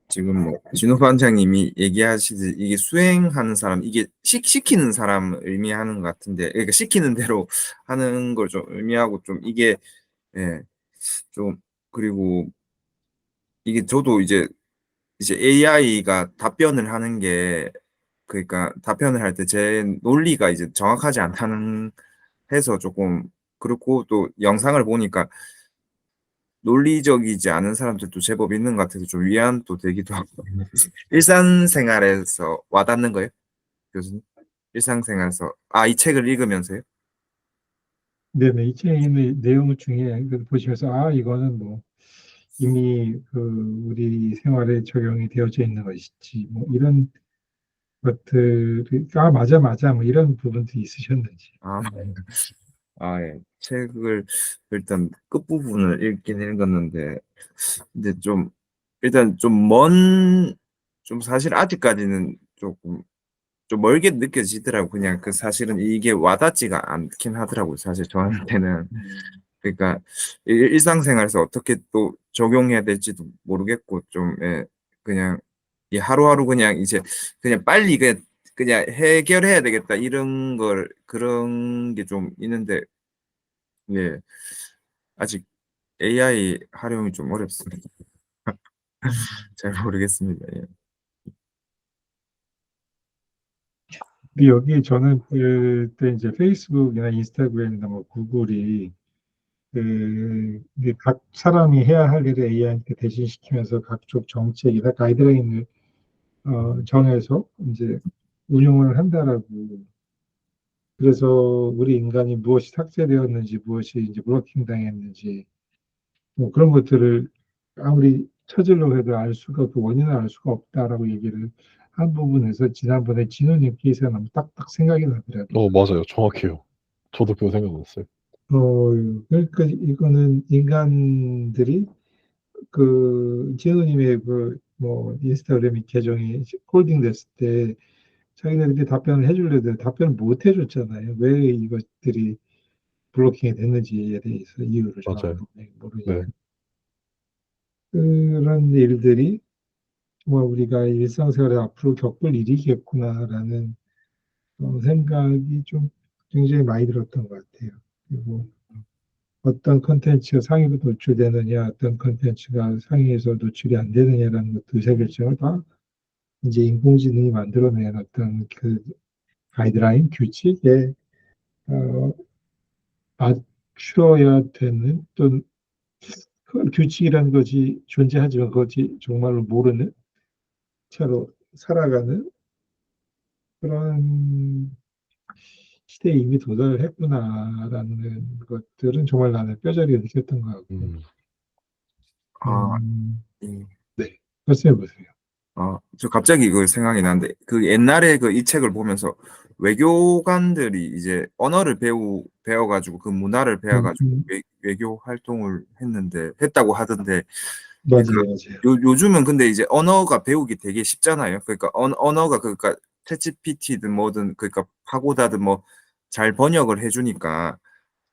지금 뭐, 진호 반장님이 얘기하시듯이 이게 수행하는 사람, 이게 시키는 사람 의미하는 것 같은데, 그러니까 시키는 대로 하는 걸 좀 의미하고 좀 이게, 예, 좀, 그리고 이게 저도 이제 AI가 답변을 하는 게, 그러니까 답변을 할 때 제 논리가 이제 정확하지 않다는 해서 조금 그렇고 또 영상을 보니까 논리적이지 않은 사람들도 제법 있는 것 같아서 좀 위안도 되기도 하고. 일상생활에서 와닿는 거예요, 교수님? 일상생활에서 이 책을 읽으면서요? 네네, 이 책의 내용 중에 그 보시면서 이거는 뭐 이미 우리 생활에 적용이 되어져 있는 것이지, 뭐 이런 것들이, 맞아, 뭐 이런 부분도 있으셨는지. 아, 예. 책을 일단 끝부분을 읽긴 읽었는데, 근데 좀, 일단 좀 사실 아직까지는 조금, 좀 멀게 느껴지더라고. 그냥 그 사실은 이게 와닿지가 않긴 하더라고요. 사실 저한테는. 그러니까 일상생활에서 어떻게 또 적용해야 될지도 모르겠고, 좀, 예, 그냥, 이 하루하루 그냥 이제, 그냥 빨리 그냥 해결해야 되겠다. 그런 게 좀 있는데, 예, 아직 AI 활용이 좀 어렵습니다. 음. 잘 모르겠습니다. 예. 근데 여기 저는 그때 이제 페이스북이나 인스타그램이나 뭐 구글이 이게 각 사람이 해야 할 일을 AI한테 대신시키면서 각종 정책이나 가이드라인을 정해서 이제 운용을 한다라고. 그래서 우리 인간이 무엇이 삭제되었는지, 무엇이 이제 블로킹 당했는지, 뭐 그런 것들을 아무리 찾으려고 해도 알 수가, 그 원인을 알 수가 없다라고 얘기를 한 부분에서 지난번에 진호님 케이스가 너무 딱딱 생각이 나더라고요. 맞아요. 정확해요. 저도 그거 생각났어요. 그러니까 이거는 인간들이 진호님의 뭐 인스타그램 계정이 홀딩 됐을 때 자기네들이 답변을 해주려도 답변을 못 해줬잖아요. 왜 이것들이 블로킹이 됐는지에 대해서 이유를 맞아요. 정확히 모르니까. 네. 그런 일들이 뭐 우리가 일상생활에 앞으로 겪을 일이겠구나라는 생각이 좀 굉장히 많이 들었던 것 같아요. 그리고 어떤 컨텐츠가 상위로 노출되느냐, 어떤 컨텐츠가 상위에서 노출이 안 되느냐라는 것도 의사결정을 다 이제 인공지능이 만들어낸 어떤 가이드라인, 규칙에 어, 맞추어야 되는 또 규칙이라는 것이 존재하지만 그것이 정말로 모르는 채로 살아가는 그런 시대에 이미 도달을 했구나라는 것들은 정말 나는 뼈저리게 느꼈던 것 같고. 음. 아, 음, 예. 네. 말씀해 보세요. 저 갑자기 그 생각이 나는데, 그 옛날에 그 이 책을 보면서 외교관들이 이제 언어를 배워가지고 그 문화를 음, 배워가지고 음, 외교 활동을 했다고 하던데, 그러니까 맞아요, 맞아요. 요즘은 근데 이제 언어가 배우기 되게 쉽잖아요. 그러니까 언어가 그러니까 챗GPT든 뭐든 그러니까 파고다든 뭐 잘 번역을 해주니까.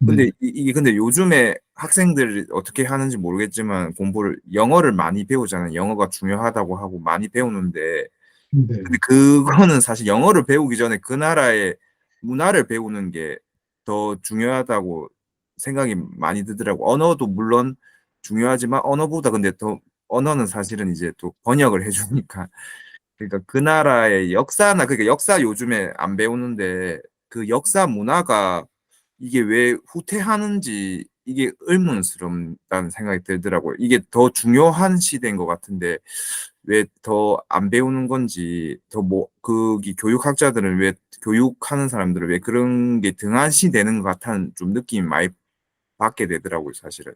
근데 네, 이게 근데 요즘에 학생들이 어떻게 하는지 모르겠지만 공부를 영어를 많이 배우잖아요. 영어가 중요하다고 하고 많이 배우는데, 근데 네, 그거는 사실 영어를 배우기 전에 그 나라의 문화를 배우는 게 더 중요하다고 생각이 많이 들더라고. 언어도 물론 중요하지만 언어보다 근데 더 언어는 사실은 이제 또 번역을 해주니까. 그러니까 그 나라의 역사나 그러니까 역사 요즘에 안 배우는데 그 역사 문화가 이게 왜 후퇴하는지 이게 의문스럽다는 생각이 들더라고요. 이게 더 중요한 시대인 것 같은데 왜 더 안 배우는 건지, 더 뭐, 거기 교육학자들은 왜, 교육하는 사람들은 왜 그런 게 등한시 되는 것 같다는 좀 느낌이 많이 받게 되더라고요, 사실은.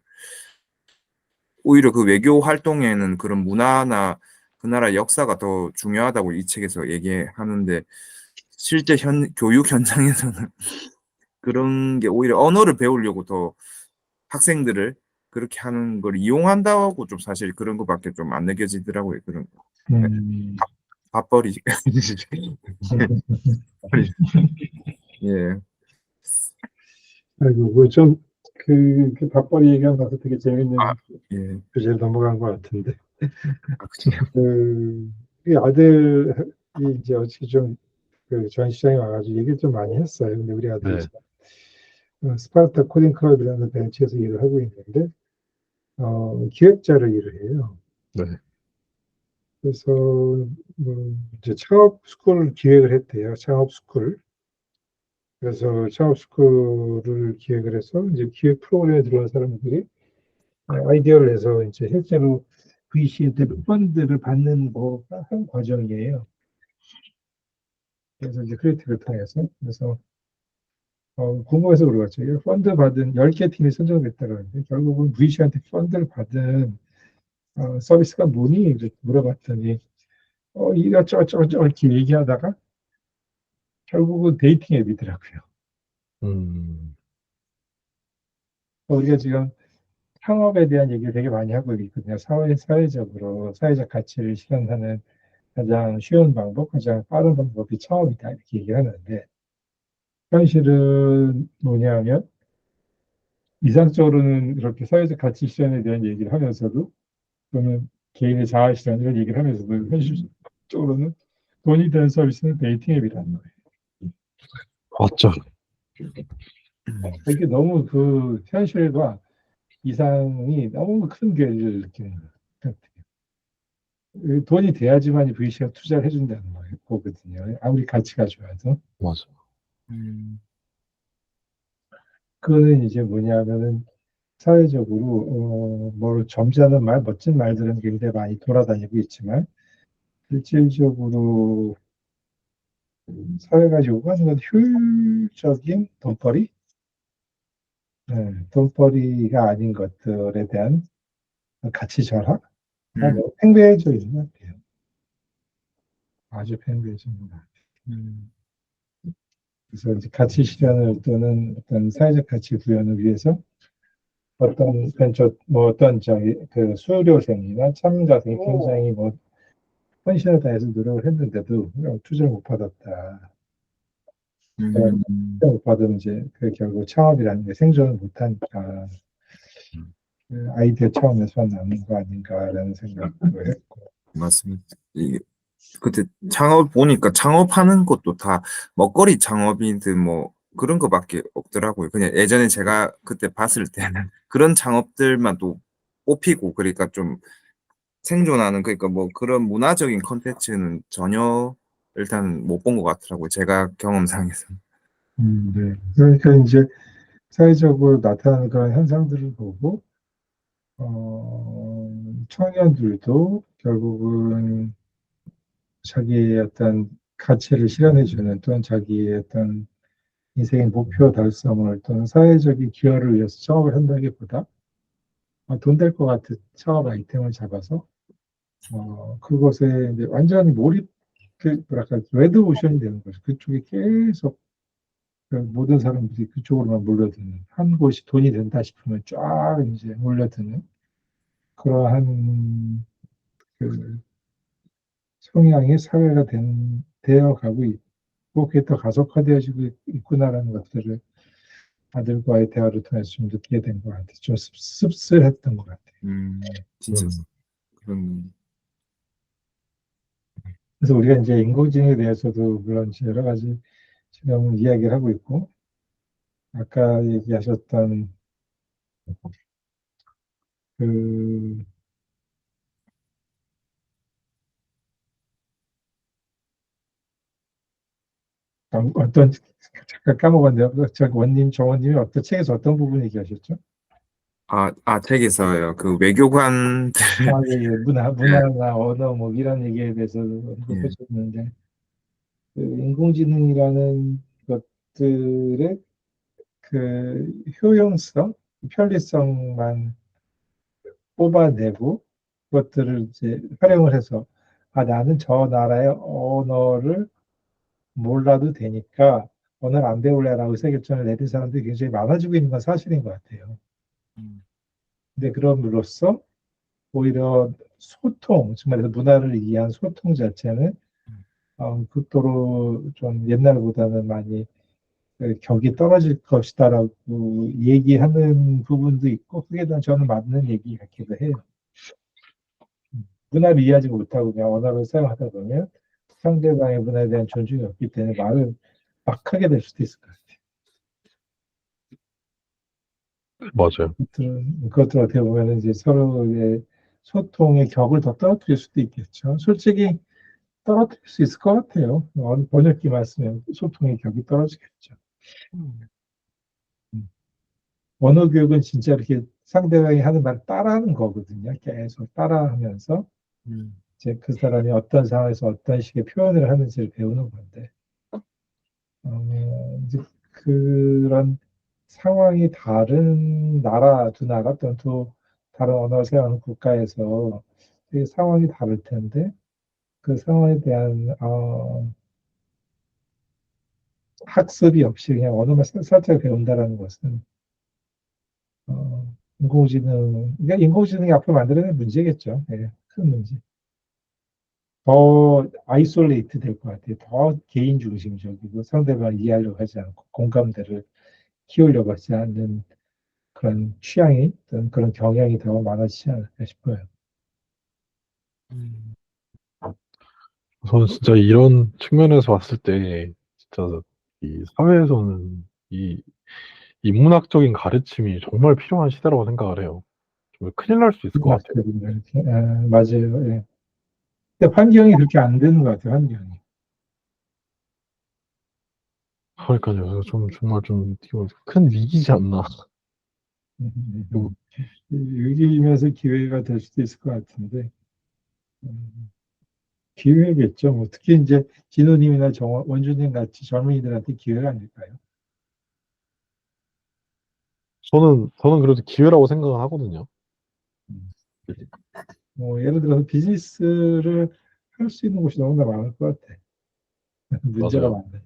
오히려 그 외교 활동에는 그런 문화나 그 나라 역사가 더 중요하다고 이 책에서 얘기하는데, 실제 교육 현장에서는 그런 게 오히려 언어를 배우려고 더 학생들을 그렇게 하는 걸 이용한다고 좀 사실 그런 것밖에 좀 안 느껴지더라고요. 그런 거. 네. 음, 밥벌이. 예. 아이고, 그 밥벌이 얘기하면서 되게 아, 재밌는 예. 주제로 넘어간 것 같은데. 아, 그래요. 우리 아들이 이제 어떻게 좀 전 시장에 와가지고 얘기를 좀 많이 했어요. 근데 우리 아들이 네. 스파르타 코딩 클럽이라는 벤치에서 일을 하고 있는데, 기획자로 일을 해요. 네. 그래서 이제 창업 스쿨을 기획을 했대요. 창업 스쿨. 그래서 창업 스쿨을 기획을 해서 이제 기획 프로그램에 들어온 사람들이 아이디어를 내서 이제 실제로 VC한테 펀드를 받는 한 과정이에요. 그래서 이제 크리에이티브를 통해서. 그래서 궁금해서 물어봤죠. 펀드 받은 10개 팀이 선정됐다고 하는데 결국은 VC한테 펀드를 받은 서비스가 뭐니? 이렇게 물어봤더니 이것저것 이렇게 얘기하다가 결국은 데이팅 앱이더라고요. 음, 우리가 지금 창업에 대한 얘기를 되게 많이 하고 있거든요. 사회적으로 사회적 가치를 실현하는 가장 쉬운 방법, 가장 빠른 방법이 창업이다 이렇게 얘기하는데 현실은 뭐냐면 이상적으로는 이렇게 사회적 가치 실현에 대한 얘기를 하면서도 또는 개인의 자아 실현 이런 얘기를 하면서도 현실적으로는 돈이 되는 서비스는 데이팅 앱이라는 거예요. 맞죠. 이게 너무 그 현실과 이상이 너무 큰 괴리를 느끼는 것 같아요. 돈이 돼야지만 VC가 투자를 해준다는 거거든요. 아무리 가치가 좋아도. 맞아. 음, 그거는 이제 뭐냐면은 사회적으로 뭐 점잖은 말, 멋진 말들은 굉장히 많이 돌아다니고 있지만 실질적으로 사회가 요구하는 건 효율적인 돈벌이, 돈벌이가 아닌 것들에 대한 가치 절하, 뭐 팽배해져 것 같아요. 아주 팽배해진 것 같아요. 음, 그래서 이제 가치 실현을 또는 어떤 사회적 가치 구현을 위해서 어떤 벤처 뭐 어떤 저기 그 수료생이나 참가생이 굉장히 뭐 헌신을 다해서 노력을 했는데도 투자를 못 받았다. 음, 투자 못 받으면 이제 그 결국 창업이라는 게 생존을 못 하니까 그 아이디어 차원에서 남는 거 아닌가라는 생각도 했고. 맞습니다. 이게 그때 창업 보니까 창업하는 것도 다 먹거리 창업이든 뭐 그런 거밖에 없더라고요. 그냥 예전에 제가 그때 봤을 때는 그런 창업들만 또 뽑히고 그러니까 좀 생존하는 그러니까 뭐 그런 문화적인 컨텐츠는 전혀 일단 못 본 것 같더라고요. 제가 경험상에서. 네. 그러니까 이제 사회적으로 나타나는 그런 현상들을 보고 청년들도 결국은 자기의 어떤 가치를 실현해주는 또는 자기의 어떤 인생의 목표 달성을 또는 사회적인 기여를 위해서 창업을 한다기보다 돈 될 것 같은 창업 아이템을 잡아서 그것에 이제 완전히 몰입, 그 뭐랄까 레드오션이 되는 거죠. 그쪽에 계속 그 모든 사람들이 그쪽으로만 몰려드는 한 곳이 돈이 된다 싶으면 쫙 이제 몰려드는 그러한 그 성향의 사회가 되어가고 있고 그게 더 가속화되어지고 있구나라는 것들을 아들과의 대화를 통해서 좀 느끼게 된 것 같아요. 좀 씁쓸했던 것 같아요. 진짜 음, 그런 그래서 우리가 이제 인공지능에 대해서도 물론 이제 여러 가지 지금 이야기를 하고 있고 아까 얘기하셨던 그 어떤 잠깐 까먹었네요. 저 원님, 정원님이 어떤 책에서 어떤 부분 얘기하셨죠? 책에서요. 그 외교관들 예, 예. 문화나 언어 뭐 이런 얘기에 대해서 예, 언급하셨는데 그 인공지능이라는 것들의 그 효용성, 편리성만 뽑아내고 그것들을 이제 활용을 해서 나는 저 나라의 언어를 몰라도 되니까 언어를 안 배울래라고 의사결정을 내린 사람들이 굉장히 많아지고 있는 건 사실인 것 같아요. 음, 근데 그럼으로써 오히려 소통, 정말 문화를 위한 소통 자체는 극도로 좀 옛날보다는 많이 그 격이 떨어질 것이다라고 얘기하는 부분도 있고 그게 더 저는 맞는 얘기 같기도 해요. 문화를 이해하지 못하고 그냥 언어를 사용하다 보면 상대방의 문화에 대한 존중이 없기 때문에 말을 막 하게 될 수도 있을 것 같아요. 맞아요. 그것들 어떻게 보면 이제 서로의 소통의 격을 더 떨어뜨릴 수도 있겠죠. 솔직히 떨어뜨릴 수 있을 것 같아요. 번역기만 쓰면 소통의 격이 떨어지겠죠. 음. 언어 교육은 진짜 이렇게 상대방이 하는 말을 따라하는 거거든요. 계속 따라하면서 음, 이제 그 사람이 어떤 상황에서 어떤 식의 표현을 하는지를 배우는 건데, 이제 그런 상황이 다른 나라, 두 나라 또는 다른 언어를 사용하는 국가에서 되게 상황이 다를 텐데 그 상황에 대한 학습이 없이 그냥 언어만 살짝 배운다라는 것은 그러니까 인공지능이 앞으로 만들어낸 문제겠죠. 예, 큰 문제. 더 아이솔레이트 될 것 같아요. 더 개인 중심적이고 상대방을 이해하려고 하지 않고 공감대를 키우려고 하지 않는 그런 취향이 또는 그런 경향이 더 많아지지 않을까 싶어요. 저는 진짜 이런 측면에서 봤을 때 진짜 이 사회에서는 이 인문학적인 가르침이 정말 필요한 시대라고 생각을 해요. 정말 큰일 날 수 있을 것 같아요. 이렇게, 맞아요. 예. 근데 환경이 그렇게 안 되는 것 같아요. 환경이. 그러니까요. 그래서 정말 좀 큰 위기지 않나. 그리고 위기이면서 기회가 될 수도 있을 것 같은데 기회겠죠. 뭐 특히 이제 진호님이나 원주님 같이 젊은이들한테 기회가 아닐까요? 저는 그래도 기회라고 생각을 하거든요. 음. 뭐 예를 들어서 비즈니스를 할 수 있는 곳이 너무나 많을 것 같아. 문제가 맞아요. 많네.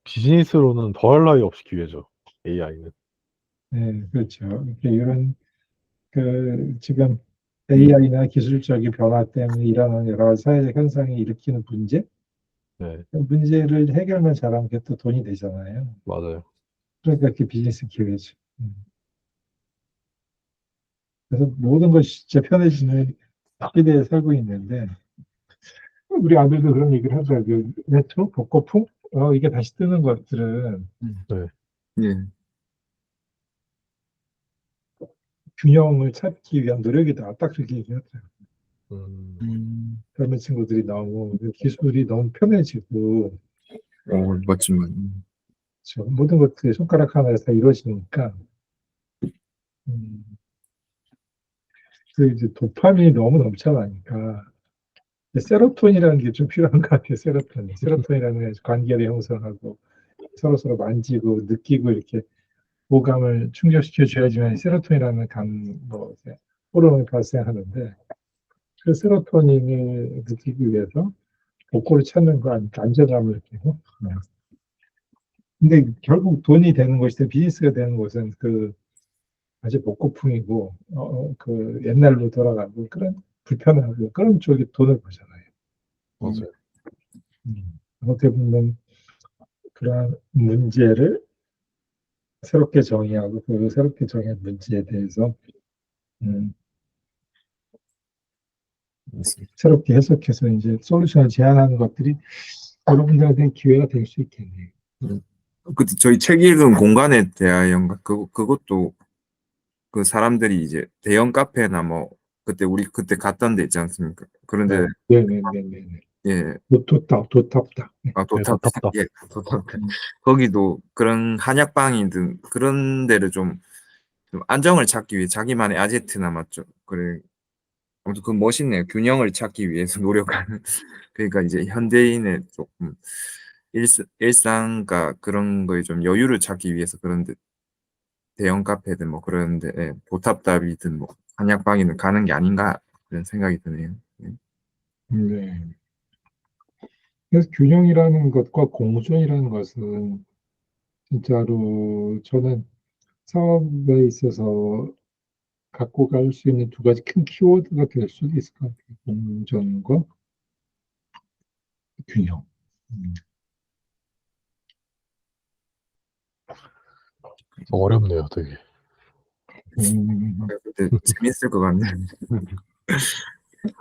비즈니스로는 더할 나위 없이 기회죠. AI는. 네, 그렇죠. 이렇게 이런 지금 AI나 기술적인 변화 때문에 일어나는 여러 가지 사회적 현상이 일으키는 네, 문제를 해결만 잘하면 그게 또 돈이 되잖아요. 맞아요. 그러니까 그게 비즈니스 기회죠. 그래서 모든 것이 진짜 편해지는 시대에 살고 있는데 우리 아들도 그런 얘기를 하더라고요. 레트로, 복고풍? 이게 다시 뜨는 것들은 네. 예. 균형을 찾기 위한 노력이다. 딱 그렇게 얘기하더라고요. 음, 젊은 친구들이 너무 기술이 너무 편해지고 멋진 말. 모든 것들이 손가락 하나에서 다 이루어지니까 음, 이제 도파민이 너무 넘쳐나니까 세로토닌이라는 게 좀 필요한 것 같아요. 세로토닌이라는 게 관계를 형성하고 서로 만지고 느끼고 이렇게 오감을 충족시켜 줘야지만 세로토닌이라는 호르몬이 발생하는데 그 세로토닌을 느끼기 위해서 복고를 찾는 거 아니까 안정감을 느끼고. 근데 결국 돈이 되는 것이 비즈니스가 되는 것은 아주 복고풍이고 옛날로 돌아가고 그런 불편하고 그런 쪽에 돈을 벌잖아요. 맞아요. 어떻게 보면 그러한 문제를 새롭게 정의하고 그 새롭게 정의한 문제에 대해서 음, 새롭게 해석해서 이제 솔루션을 제안하는 것들이 여러분들한테 기회가 될 수 있겠네요. 그때 저희 책 읽은 공간에 대하여인가 그것도 그 사람들이 이제 대형 카페나 뭐 우리 그때 갔던 데 있지 않습니까? 그런데 네네네네. 예, 도탑다. 네, 도탑 답답. 예, 도탑 거기도 그런 한약방이든 그런 데를 좀 안정을 찾기 위해 자기만의 아제트나 맞죠? 그래 아무튼 그 멋있네요. 균형을 찾기 위해서 노력하는 그러니까 이제 현대인의 조금 일상과 그런 거에 좀 여유를 찾기 위해서 그런 데 대형 카페든 뭐 그런데 보탑답이든 뭐 한약방이든 가는 게 아닌가 그런 생각이 드네요. 예. 네. 그래서 균형이라는 것과 공존이라는 것은 진짜로 저는 사업에 있어서 갖고 갈 수 있는 두 가지 큰 키워드가 될 수도 있을 것 같아요. 공존과 균형. 어렵네요, 되게. 음. 근데 재밌을 것 같네요.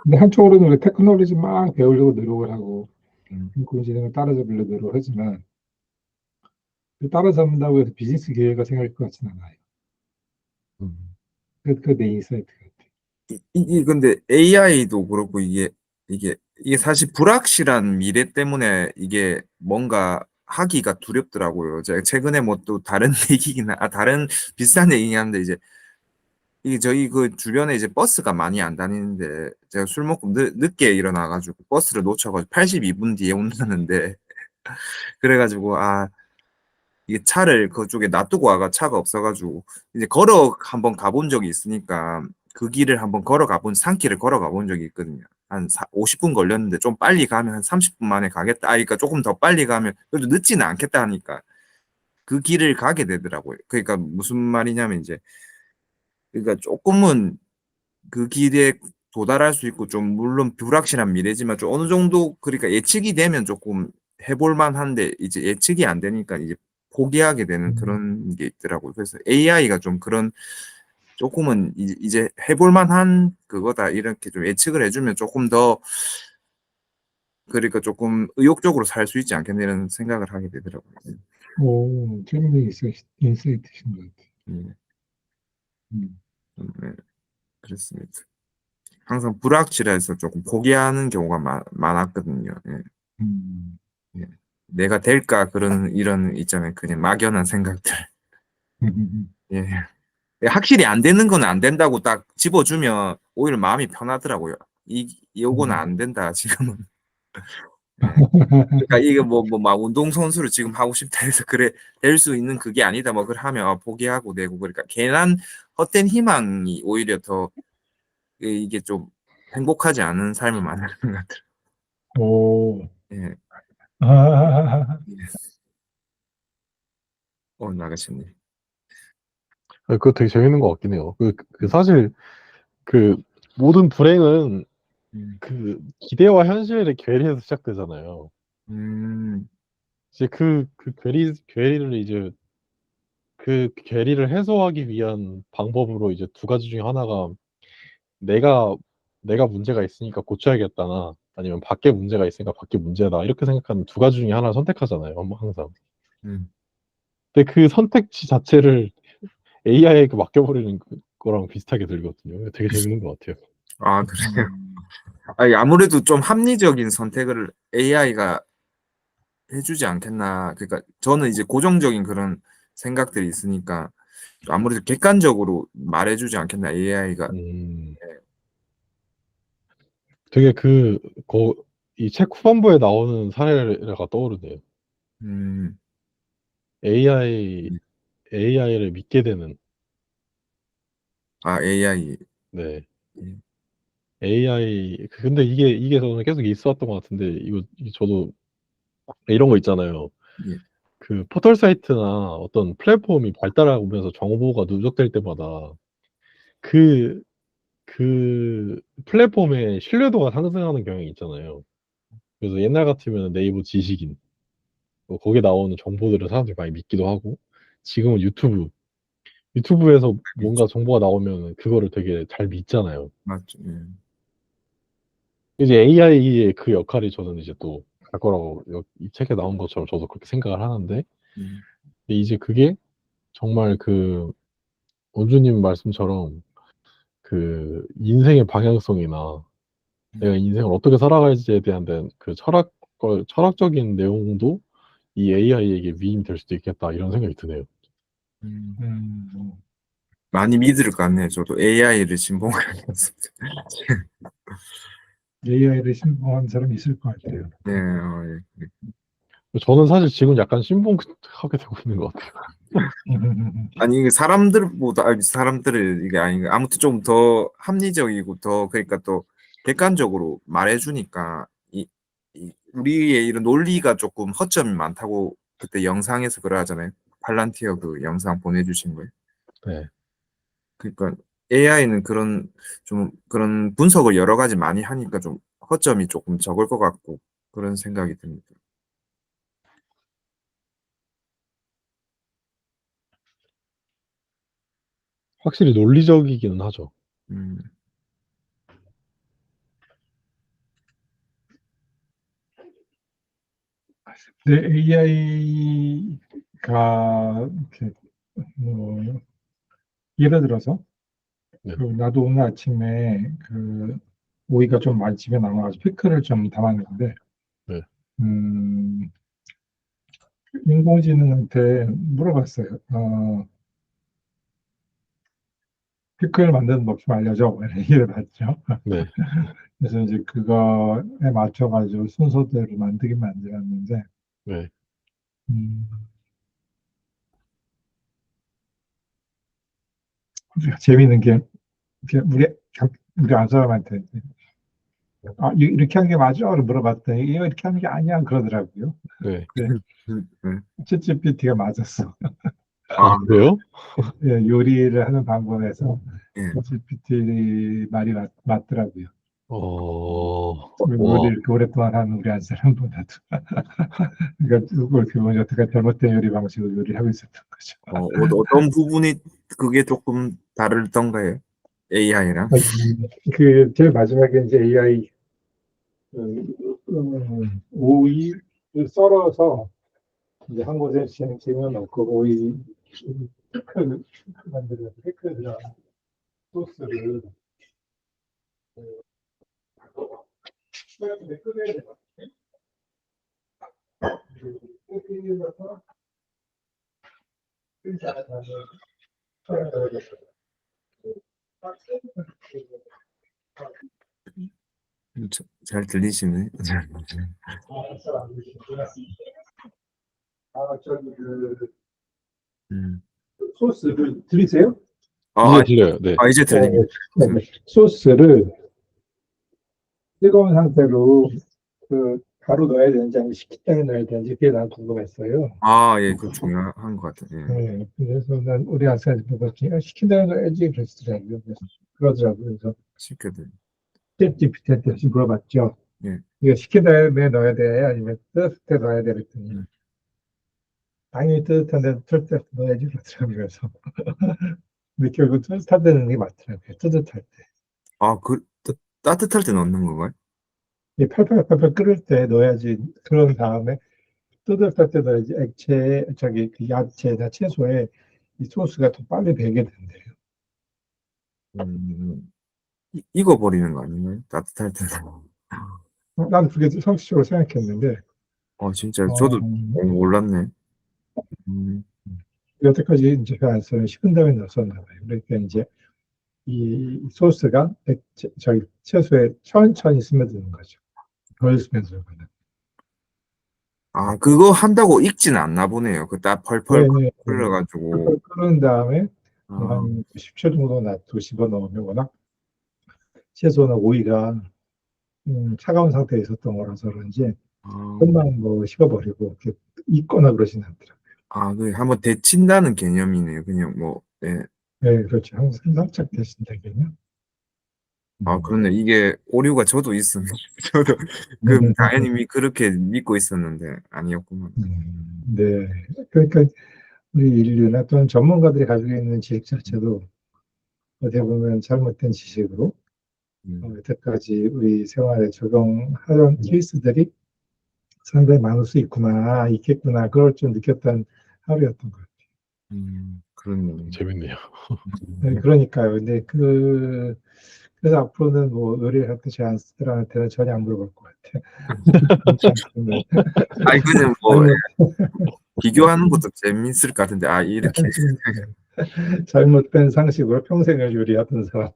근데 한쪽으로는 우리 테크놀로지 막 배우려고 노력을 하고 음, 인공지능을 따라잡으려고 노력을 하지만 따라잡는다고 해서 비즈니스 기회가 생길 것 같지는 않아요. 음, 그내 인사이트 같아요. 근데 AI도 그렇고 이게 사실 불확실한 미래 때문에 이게 뭔가 하기가 두렵더라고요. 제가 최근에 뭐 또 다른 다른 비슷한 얘기긴 한데 이제 이게 저희 그 주변에 이제 버스가 많이 안 다니는데 제가 술 먹고 늦게 일어나가지고 버스를 놓쳐가지고 82분 뒤에 온다는데 그래가지고 이게 차를 그쪽에 놔두고 와가 차가 없어가지고 이제 한번 가본 적이 있으니까 그 길을 한번 산길을 걸어가 본 적이 있거든요. 한 50분 걸렸는데 좀 빨리 가면 한 30분 만에 가겠다. 그러니까 조금 더 빨리 가면 그래도 늦지는 않겠다 하니까 그 길을 가게 되더라고요. 그러니까 무슨 말이냐면 이제 그러니까 조금은 그 길에 도달할 수 있고 좀 물론 불확실한 미래지만 좀 어느 정도 그러니까 예측이 되면 조금 해볼 만한데 이제 예측이 안 되니까 이제 포기하게 되는 그런 게 있더라고요. 그래서 AI가 좀 그런 조금은 이제 해볼 만한 그거다 이렇게 좀 예측을 해주면 조금 더 그러니까 조금 의욕적으로 살 수 있지 않겠나 이런 생각을 하게 되더라고요. 오, 재밌는 인사이트신 것 같아요. 음. 네, 그렇습니다. 항상 불확실해서 조금 포기하는 경우가 많았거든요. 예. 음. 예. 내가 될까 그런 이런 있잖아요. 그냥 막연한 생각들. 예. 확실히 안 되는 건 안 된다고 딱 집어주면 오히려 마음이 편하더라고요. 요거는 안 된다 지금은. 예. 그러니까 이게 막 운동선수를 지금 하고 싶다 해서 그래 될 수 있는 그게 아니다 뭐 그걸 하면 포기하고 되고 그러니까 괜한 헛된 희망이 오히려 더 이게 좀 행복하지 않은 삶을 만드는 것 같아요. 오. 예. 아, 예. 나가셨네. 그거 되게 재밌는 것 같긴 해요. 사실 그 모든 불행은 음, 그 기대와 현실의 괴리에서 시작되잖아요. 음, 이제 그 괴리를 이제 그 괴리를 해소하기 위한 방법으로 이제 두 가지 중에 하나가 내가 내가 문제가 있으니까 고쳐야겠다나 아니면 밖에 문제가 있으니까 밖에 문제다 이렇게 생각하는 두 가지 중에 하나를 선택하잖아요. 항상. 음. 근데 그 선택지 자체를 AI에게 맡겨버리는 거랑 비슷하게 들거든요. 되게 재밌는 것 같아요. 아, 그래요. 아니, 아무래도 좀 합리적인 선택을 AI가 해주지 않겠나. 그러니까 저는 이제 고정적인 그런 생각들이 있으니까 아무래도 객관적으로 말해주지 않겠나, AI가. 음, 되게 이 책 후반부에 나오는 사례가 떠오르네요. 음, AI, AI를 믿게 되는, AI. 네. 근데 이게 저는 계속 있어왔던 것 같은데, 이게 저도 이런 거 있잖아요. 예, 그 포털 사이트나 어떤 플랫폼이 발달하면서 정보가 누적될 때마다 그, 그 플랫폼의 신뢰도가 상승하는 경향이 있잖아요. 그래서 옛날 같으면 네이버 지식인, 뭐 거기에 나오는 정보들을 사람들이 많이 믿기도 하고, 지금은 유튜브에서 뭔가 정보가 나오면 그거를 되게 잘 믿잖아요. 맞죠. 예. 이제 AI의 그 역할이 저는 이제 또 갈 거라고 이 책에 나온 것처럼 저도 그렇게 생각을 하는데 음, 이제 그게 정말 그 원주님 말씀처럼 그 인생의 방향성이나 내가 인생을 어떻게 살아가야지에 대한 그 철학적인 내용도 이 AI에게 위임이 될 수도 있겠다 이런 생각이 드네요. 음. 음. 많이 믿을 것 같네요. 저도 AI를 신봉하겠습니다. AI를 신봉한 사람이 있을 것 같아요. 네, 예. 저는 사실 지금 약간 신봉하게 되고 있는 것 같아요. 아니 이게 사람들보다 사람들을 이게 아니 아무튼 좀 더 합리적이고 더 그러니까 또 객관적으로 말해주니까 우리의 이런 논리가 조금 허점이 많다고 그때 영상에서 그러하잖아요. 팔란티어 그 영상 보내주신 거예요. 네. 그러니까 AI는 그런 좀 그런 분석을 여러 가지 많이 하니까 좀 허점이 조금 적을 것 같고 그런 생각이 듭니다. 확실히 논리적이기는 하죠. 음, 네, AI가 이렇게 예를 들어서 네. 나도 오늘 아침에 오이가 좀 많이 집에 남아가지고 피클을 좀 담았는데 네. 음, 인공지능한테 물어봤어요. 피클 만드는 법 좀 알려줘. 이런 얘기를 받죠. 네. 그래서 이제 그거에 맞춰가지고 순서대로 만들긴 만들었는데 네. 음, 재미있는 게 우리 안 사람한테 이렇게 하는 게 맞아? 라고 물어봤더니 이거 이렇게 하는 게 아니야 그러더라고요. 네. 네, 네. 챗GPT가 맞았어. 아, 그래요? 예, 요리를 하는 방법에서 예. 챗GPT 말이 맞더라고요. 요리 와, 이렇게 오랫동안 하는 우리 한 사람보다도. 그러니까 그걸 보면 여태까지 잘못된 요리 방식으로 요리하고 있었던 거죠. 어떤 부분이 그게 조금 다르던가요? AI랑? 그 제일 마지막에 이제 AI 오이를 썰어서 이제 한 곳에 쟁여 놓고 오이 피클 만들어서 피클 들어간 소스를 끓여야 돼요. 끓여서 끓이지 않으면 잘 들리시네. 저기 음. 소스를 들리세요? 아, 들려요. 네. 이제 들립니다. 소스를 뜨거운 상태로 바로 넣어야 되는지 아니면 식기장에 넣어야 되는지 그게 난 궁금했어요. 예, 그거 중요한 것 같아요. 예. 네, 그래서 난 우리 아스한테 물어봤더니 식기장에 넣어야지 그러시더라고요. 그러더라고요. 그래서 시켜드려. 챗GPT한테 다시 물어봤죠. 예. 이거 식힌 다음에 넣어야 돼? 아니면 뜨뜻할 때 넣어야 돼? 그랬더니 음. 당연히 뜨뜻한데 뜨뜻할 때 넣어야지 그러더라고요. 그래서 근데 결국 뜨뜻할 때 넣는 게 맞더라고요. 뜨뜻할 때. 따뜻할 때 넣는 건가요? 이 팔팔 끓을 때 넣어야지. 그런 다음에 뜨뜻할 때 넣어야지 그 야채나 채소에 이 소스가 더 빨리 배게 된대요. 익어버리는 거 아닌가요? 따뜻할 때. 난 그게 상식적으로 생각했는데 진짜 어, 저도 몰랐네. 음. 여태까지 이제 그 안서는 식은 다음에 넣었었나 봐요. 그러니까 이제 이 소스가 저기 채소에 천천히 스며드는 거죠. 덜 스며들거나. 그거 한다고 익지는 않나 보네요. 그 딱 펄펄 네, 네, 네. 끓여가지고. 끓은 다음에 아, 한 10초 정도 놔두고 집어 넣으면 워낙 채소나 오이가 차가운 상태에 있었던 거라서 그런지 아, 금방 뭐 식어버리고 이렇게 익거나 그러진 않더라고요. 그 한번 데친다는 개념이네요. 그냥 예. 네, 그렇죠. 항상 살짝 되신다면요. 그런데 이게 오류가 저도 있었는데, 저도 당연히 그렇게 믿고 있었는데, 아니었구만. 네. 그러니까 우리 인류나 또는 전문가들이 가지고 있는 지식 자체도 어떻게 보면 잘못된 지식으로 여태까지 우리 생활에 적용하던 케이스들이 상당히 많을 수 있겠구나, 그걸 좀 느꼈던 하루였던 것 그런, 재밌네요. 같아요. 네, 그러니까요. 근데 그래서 앞으로는 뭐 요리를 할 때 제 아들한테는 전혀 안 물어볼 것 같아요. 그냥 비교하는 것도 재밌을 것 같은데, 이렇게. 잘못된 상식으로 평생을 요리하던 사람.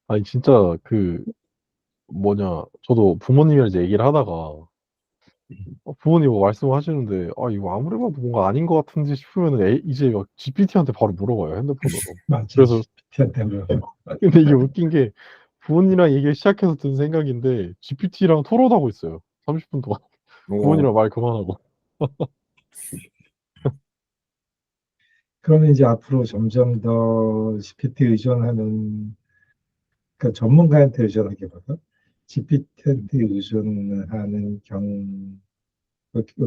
아니, 진짜 저도 부모님이랑 이제 얘기를 하다가 부모님 뭐 말씀하시는데 이거 아무리 봐도 뭔가 아닌 것 같은지 싶으면 이제 막 GPT한테 바로 물어봐요, 핸드폰으로. 맞죠. 그래서 GPT한테 물어보고. 근데 이게 웃긴 게 부모님이랑 얘기 시작해서 든 생각인데 GPT랑 토론하고 있어요. 30분 동안. 부모님이랑 말 그만하고. 그러면 이제 앞으로 점점 더 GPT 의존하는, 그러니까 전문가한테 의존하기보다 GPT한테 의존하는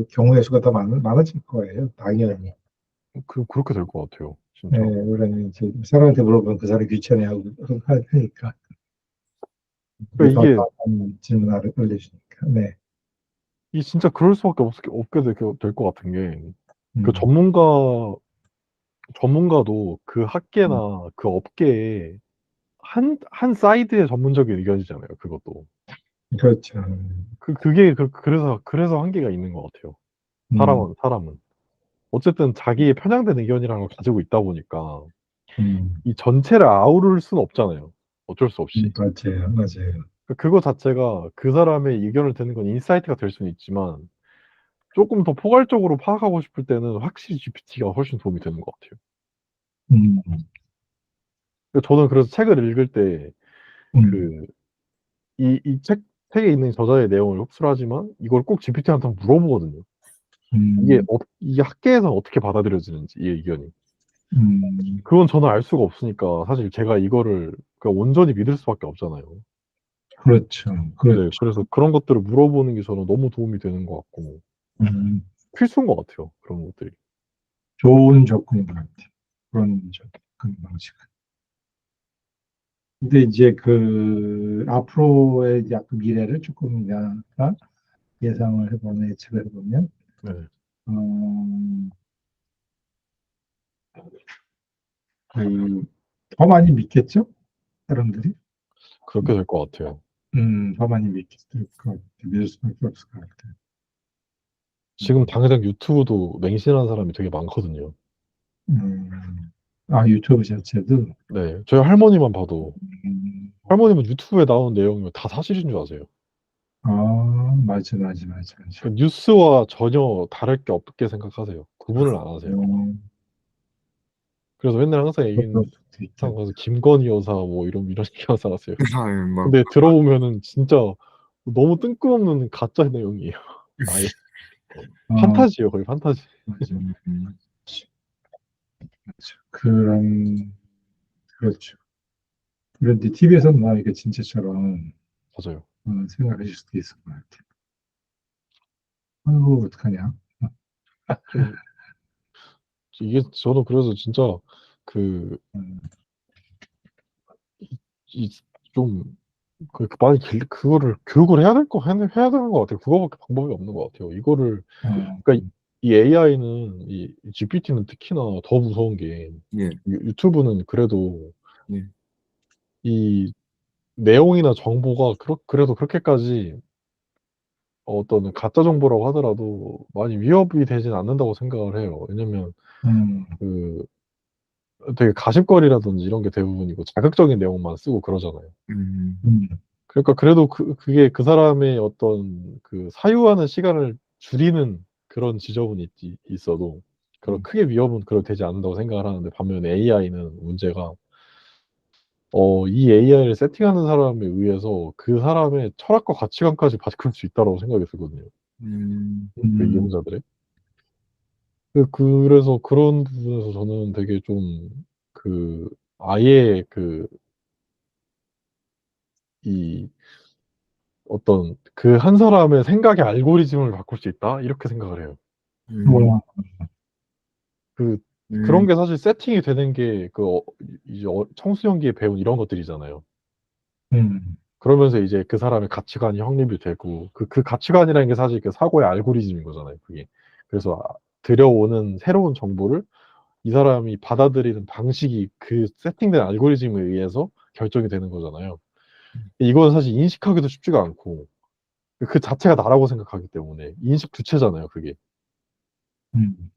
경우의 수가 더 많아질 거예요. 당연히. 그렇게 될 것 같아요, 네, 진짜. 왜냐면 이제 사람한테 물어보면 그 사람이 귀찮아하고 하니까. 그러니까 이게 질문 올려주니까. 네. 진짜 그럴 수밖에 없게 될 것 같은 게 그 음, 전문가도 그 학계나 그 업계에 한 사이드의 전문적인 의견이잖아요, 그것도. 그렇죠. 그래서 한계가 있는 것 같아요. 사람은. 어쨌든 자기의 편향된 의견이라는 걸 가지고 있다 보니까 이 전체를 아우를 수는 없잖아요. 어쩔 수 없이. 맞아요. 맞아요. 그거 자체가 그 사람의 의견을 듣는 건 인사이트가 될 수는 있지만 조금 더 포괄적으로 파악하고 싶을 때는 확실히 GPT가 훨씬 도움이 되는 것 같아요. 음, 저는 그래서 책을 읽을 때 그 이 책에 있는 저자의 내용을 흡수를 하지만 이걸 꼭 GPT한테 물어보거든요. 음, 이게 학계에서 어떻게 받아들여지는지 이 의견이. 음, 그건 저는 알 수가 없으니까 사실 제가 이거를 온전히 믿을 수밖에 없잖아요. 그렇죠. 네, 그렇죠. 그래서 그런 것들을 물어보는 게 저는 너무 도움이 되는 것 같고 음, 필수인 것 같아요. 그런 것들이. 좋은 접근인 것 같아요. 그런 접근 방식은. 근데 이제 그 앞으로의 약간 미래를 조금 약간 예상을 해보면 예측을 해보면 네, 어, 그, 더 많이 믿겠죠? 사람들이? 그렇게 될 것 같아요. 더 많이 믿겠을 것 같아요. 믿을 수밖에 없을 것 같아요. 지금 당장 유튜브도 맹신하는 사람이 되게 많거든요. 유튜브 자체도, 네, 저희 할머니만 봐도 음, 할머니는 유튜브에 나오는 내용이 다 사실인 줄 아세요. 맞아, 맞아, 맞아, 맞아. 그 뉴스와 전혀 다를 게 없게 생각하세요. 구분을 안 하세요. 어, 그래서 맨날 항상 그럴 얘기는 수도 있겠다. 항상 가서 김건희 여사 뭐 이런 여사 하세요. 아유, 뭐, 근데 들어보면은 진짜 너무 뜬금없는 가짜 내용이에요. 아예 어, 판타지예요, 거의 판타지. 맞아. 맞아. 그렇죠. 그런데 TV에서는 나 이게 진짜처럼 맞아요. 생각하실 수도 있을 것 같아요. 아이고, 어떡하냐. 좀 이게 저는 그래서 진짜 그 음, 이 좀 많이 그거를 교육을 해야 되는 것 같아요. 그거밖에 방법이 없는 것 같아요. 이거를 어, 그러니까 이 AI는 이 GPT는 특히나 더 무서운 게 예, 유튜브는 그래도 예. 이 내용이나 정보가 그래도 그렇게까지 어떤 가짜 정보라고 하더라도 많이 위협이 되진 않는다고 생각을 해요. 왜냐면 음, 그 되게 가십거리라든지 이런 게 대부분이고 자극적인 내용만 쓰고 그러잖아요. 음, 음, 그러니까 그래도 그게 그 사람의 어떤 그 사유하는 시간을 줄이는 그런 지점은 있어도 그런 음, 크게 위협은 그렇게 되지 않는다고 생각을 하는데 반면에 AI는 문제가 이 AI를 세팅하는 사람에 의해서 그 사람의 철학과 가치관까지 바꿀 수 있다고 생각이 들거든요. 음, 그 음, 이용자들의. 그래서 그런 부분에서 저는 되게 좀 그 아예 이 어떤 그 한 사람의 생각의 알고리즘을 바꿀 수 있다 이렇게 생각을 해요. 음, 뭐, 그 그런 음, 게 사실 세팅이 되는 게 이제 청소년기에 배운 이런 것들이잖아요. 음, 그러면서 이제 그 사람의 가치관이 확립이 되고 그 가치관이라는 게 사실 그 사고의 알고리즘인 거잖아요. 그게. 그래서 들여오는 새로운 정보를 이 사람이 받아들이는 방식이 그 세팅된 알고리즘에 의해서 결정이 되는 거잖아요. 이건 사실 인식하기도 쉽지가 않고 그 자체가 나라고 생각하기 때문에 인식 주체잖아요, 그게. 음,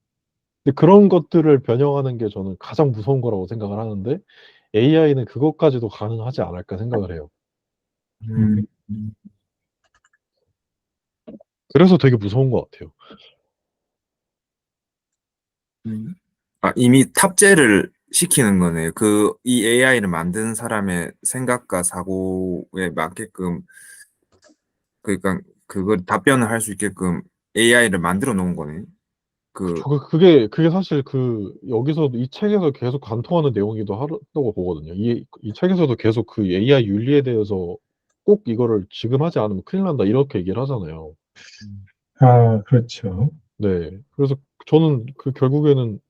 근데 그런 것들을 변형하는 게 저는 가장 무서운 거라고 생각을 하는데 AI는 그것까지도 가능하지 않을까 생각을 해요. 음, 그래서 되게 무서운 것 같아요. 음. 이미 탑재를 시키는 거네요. 이 AI를 만든 사람의 생각과 사고에 맞게끔, 그러니까 그걸 답변을 할 수 있게끔 AI를 만들어 놓은 거네. 그, 그게 사실 여기서 이 책에서 계속 관통하는 내용이기도 하다고 보거든요. 이 책에서도 계속 그 AI 윤리에 대해서 꼭 이거를 지금 하지 않으면 큰일 난다 이렇게 얘기를 하잖아요. 그렇죠. 네. 그래서 저는 결국에는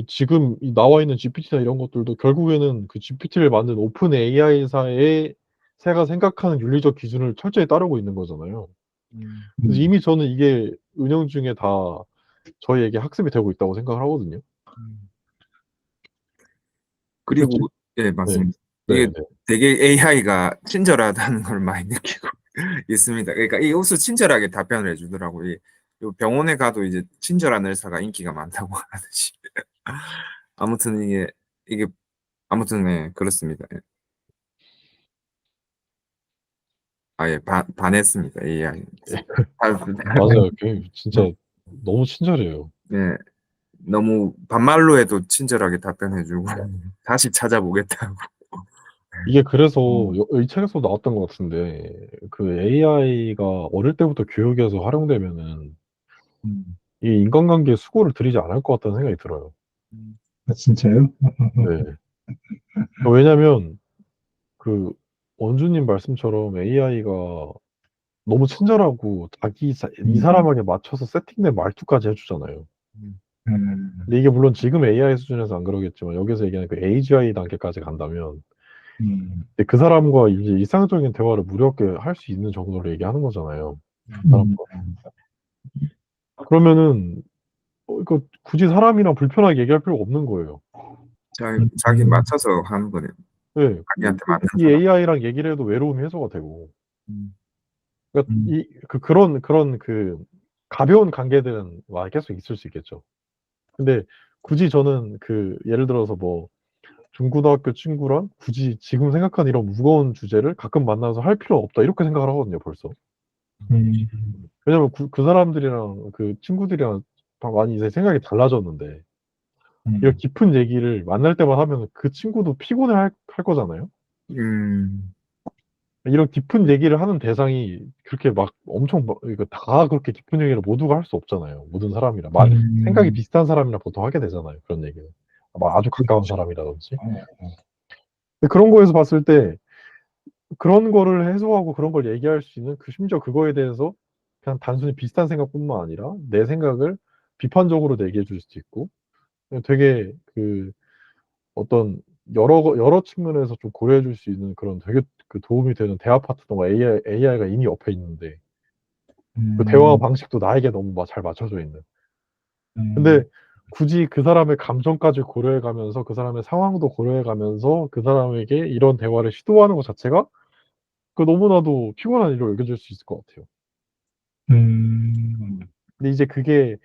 지금 나와 있는 GPT나 이런 것들도 결국에는 그 GPT를 만든 오픈 AI사의 새가 생각하는 윤리적 기준을 철저히 따르고 있는 거잖아요. 그래서 음, 이미 저는 이게 은연중에 다 저희에게 학습이 되고 있다고 생각을 하거든요. 음. 그 그리고, 지- 예, 네. 맞습니다. 이게 네, 네. 되게 AI가 친절하다는 걸 많이 느끼고 있습니다. 그러니까 이 흡수 친절하게 답변을 해주더라고요. 요 병원에 가도 이제 친절한 의사가 인기가 많다고 하듯이. 아무튼 이게, 아무튼, 네, 그렇습니다. 예. 예, 반했습니다. AI. 맞아요. 진짜 너무 친절해요. 네, 너무 반말로 해도 친절하게 답변해주고 다시 찾아보겠다고. 이게 그래서 어. 이 책에서 나왔던 것 같은데 그 AI가 어릴 때부터 교육에서 활용되면은 음. 이 인간관계에 수고를 들이지 않을 것 같다는 생각이 들어요. 아, 진짜요? 네. 왜냐면 그 원주님 말씀처럼 AI가 너무 친절하고 이 음. 사람에게 맞춰서 세팅된 말투까지 해주잖아요. 음. 근데 이게 물론 지금 AI 수준에서 안 그러겠지만 여기서 얘기하는 그 AGI 단계까지 간다면 음. 근데 그 사람과 이제 일상적인 대화를 무료하게 할 수 있는 정도로 얘기하는 거잖아요. 음. 사람과. 그러면은 이거 굳이 사람이랑 불편하게 얘기할 필요가 없는 거예요. 자기 맞춰서 하는 거네요. 네, 자기한테 맞는 이 사람. AI랑 얘기를 해도 외로움이 해소가 되고. 음. 그러니까 음. 그런 가벼운 관계들은 와 계속 있을 수 있겠죠. 근데 굳이 저는 예를 들어서 뭐 중고등학교 친구랑 굳이 지금 생각한 이런 무거운 주제를 가끔 만나서 할 필요는 없다 이렇게 생각을 하거든요, 벌써. 음. 왜냐면 그 사람들이랑 그 친구들이랑 많이 이제 생각이 달라졌는데 이런 음. 깊은 얘기를 만날 때만 하면 그 친구도 피곤해 할 거잖아요. 음. 이런 깊은 얘기를 하는 대상이 그렇게 막 엄청 이거 다 그렇게 깊은 얘기를 모두가 할 수 없잖아요. 모든 사람이랑 생각이 음. 비슷한 사람이랑 보통 하게 되잖아요. 그런 얘기를. 막 아주 가까운 그렇죠. 사람이라든지. 어. 근데 그런 거에서 봤을 때 그런 거를 해소하고 그런 걸 얘기할 수 있는 심지어 그거에 대해서 그냥 단순히 비슷한 생각뿐만 아니라 내 생각을 비판적으로도 얘기해 줄 수도 있고 되게 어떤 여러 측면에서 좀 고려해 줄 수 있는 그런 되게 도움이 되는 대화 파트너가 AI가 이미 옆에 있는데 그 대화 음. 방식도 나에게 너무 잘 맞춰져 있는. 근데 음. 굳이 그 사람의 감정까지 고려해 가면서 그 사람의 상황도 고려해 가면서 그 사람에게 이런 대화를 시도하는 것 자체가 너무나도 피곤한 일로 여겨질 수 있을 것 같아요. 음. 근데 이제 그게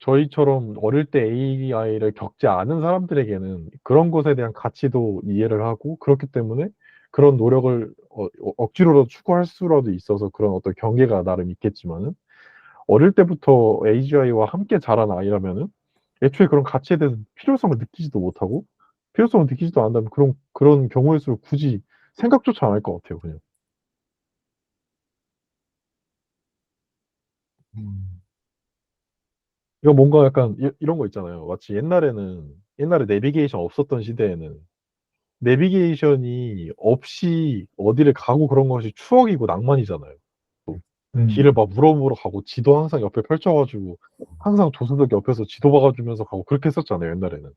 저희처럼 어릴 때 AI를 겪지 않은 사람들에게는 그런 것에 대한 가치도 이해를 하고 그렇기 때문에 그런 노력을 억지로라도 추구할 수라도 있어서 그런 어떤 경계가 나름 있겠지만은 어릴 때부터 AGI와 함께 자란 아이라면은 애초에 그런 가치에 대해서 필요성을 느끼지도 못하고 필요성을 느끼지도 않는다면 그런 경우일수록 굳이 생각조차 안 할 것 같아요, 그냥. 음. 이거 뭔가 약간 이런 거 있잖아요. 마치 옛날에 내비게이션 없었던 시대에는 내비게이션이 없이 어디를 가고 그런 것이 추억이고 낭만이잖아요. 또 음. 길을 막 물어보러 가고 지도 항상 옆에 펼쳐가지고 항상 조수석 옆에서 지도 봐가주면서 가고 그렇게 했었잖아요, 옛날에는.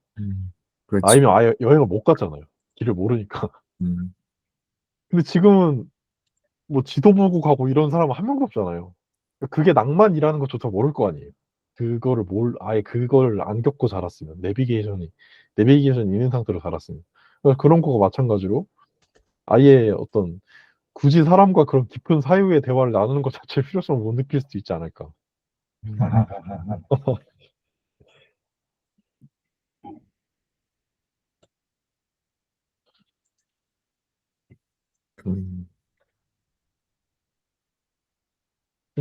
그렇지. 아니면 아예 여행을 못 갔잖아요. 길을 모르니까. 음. 근데 지금은 뭐 지도 보고 가고 이런 사람은 한 명도 없잖아요. 그게 낭만이라는 것조차 모를 거 아니에요. 아예 그걸 안 겪고 자랐으면, 내비게이션이 있는 상태로 자랐으면. 그러니까 그런 거가 마찬가지로 아예 어떤 굳이 사람과 그런 깊은 사유의 대화를 나누는 것 자체의 필요성을 못 느낄 수도 있지 않을까. 아하하하. 음.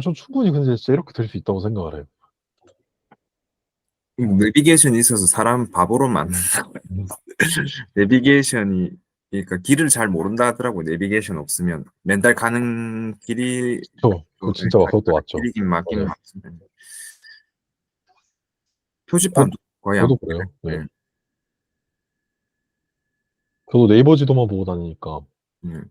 전 충분히 근데 진짜 이렇게 될 수 있다고 생각을 해요. 내비게이션이 있어서 사람 바보로 만든다. 내비게이션이 그러니까 길을 잘 모른다 하더라고. 내비게이션 없으면 맨날 가는 길이 그거 진짜 그것도 맞죠. 길이긴 맞긴 맞아요. 맞지만 저, 표지판도 거의 안 저도 보게 그래요. 네. 되는데. 저도 네이버 지도만 보고 다니니까 음.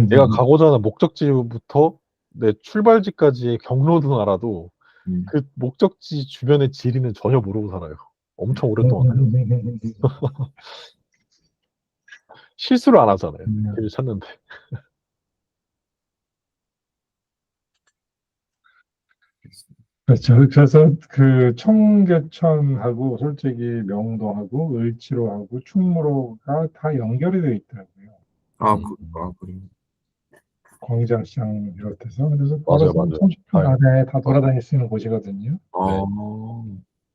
내가 음. 가고자 하는 목적지부터 내 출발지까지의 경로는 알아도 음. 그 목적지 주변의 지리는 전혀 모르고 살아요. 엄청 오랫동안. 실수를 안 하잖아요. 길을 찾는데. 그렇죠. 그래서 그 청계천하고 솔직히 명도하고 을지로하고 충무로가 다 연결이 되어 있더라고요. 그래. 광장시장 비롯해서 그래서 맞아요, 걸어서 맞아요. 30분 다, 안에 다 돌아다닐 수 있는 곳이거든요. 네. 어.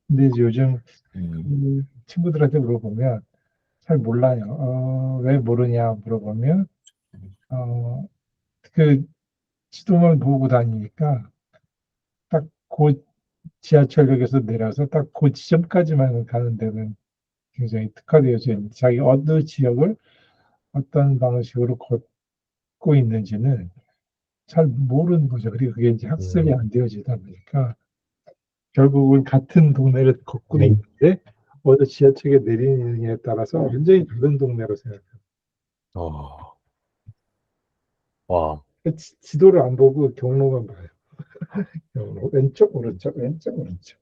근데 이제 요즘 음. 그 친구들한테 물어보면 잘 몰라요. 왜 모르냐 물어보면 그 지도만 보고 다니니까 딱 지하철역에서 내려서 딱 그 지점까지만 가는 데는 굉장히 특화되어져 있는 자기 어느 지역을 어떤 방식으로 걷고 있는지는 잘 모르는 거죠. 그리고 그게 이제 학습이 안 되어지다 보니까 결국은 같은 동네를 걷고 있는데 어느 지하철에 내리느냐에 따라서 완전히 다른 동네로 생각해요. 아, 와, 지도를 안 보고 경로만 봐요. 경로. 왼쪽, 오른쪽, 왼쪽, 오른쪽.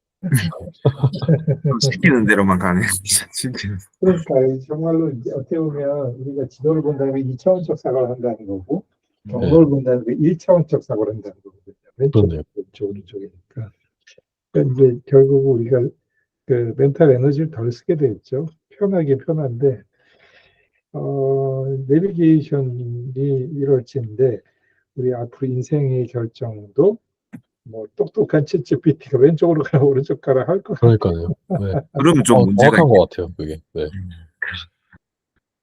좀 시키는 대로만 가네. 시키는. 그러니까 정말로 이제 어떻게 보면 우리가 지도를 본다는 게 2차원적 사고를 한다는 거고 경로를 본다는 게 1차원적 사고를 한다는 거거든요. 왼쪽, 그렇네요. 왼쪽, 오른쪽이니까. 그러니까 이제 결국 우리가 그 멘탈 에너지를 덜 쓰게 되었죠. 편하긴 편한데 내비게이션이 이럴지인데 우리 앞으로 인생의 결정도 뭐 똑똑한 챗GPT가 왼쪽으로 가라 오른쪽 가라 할 것 같아요. 그러니까요. 네. 그러면 좀 문제가 정확한 있겠. 것 같아요, 그게. 네.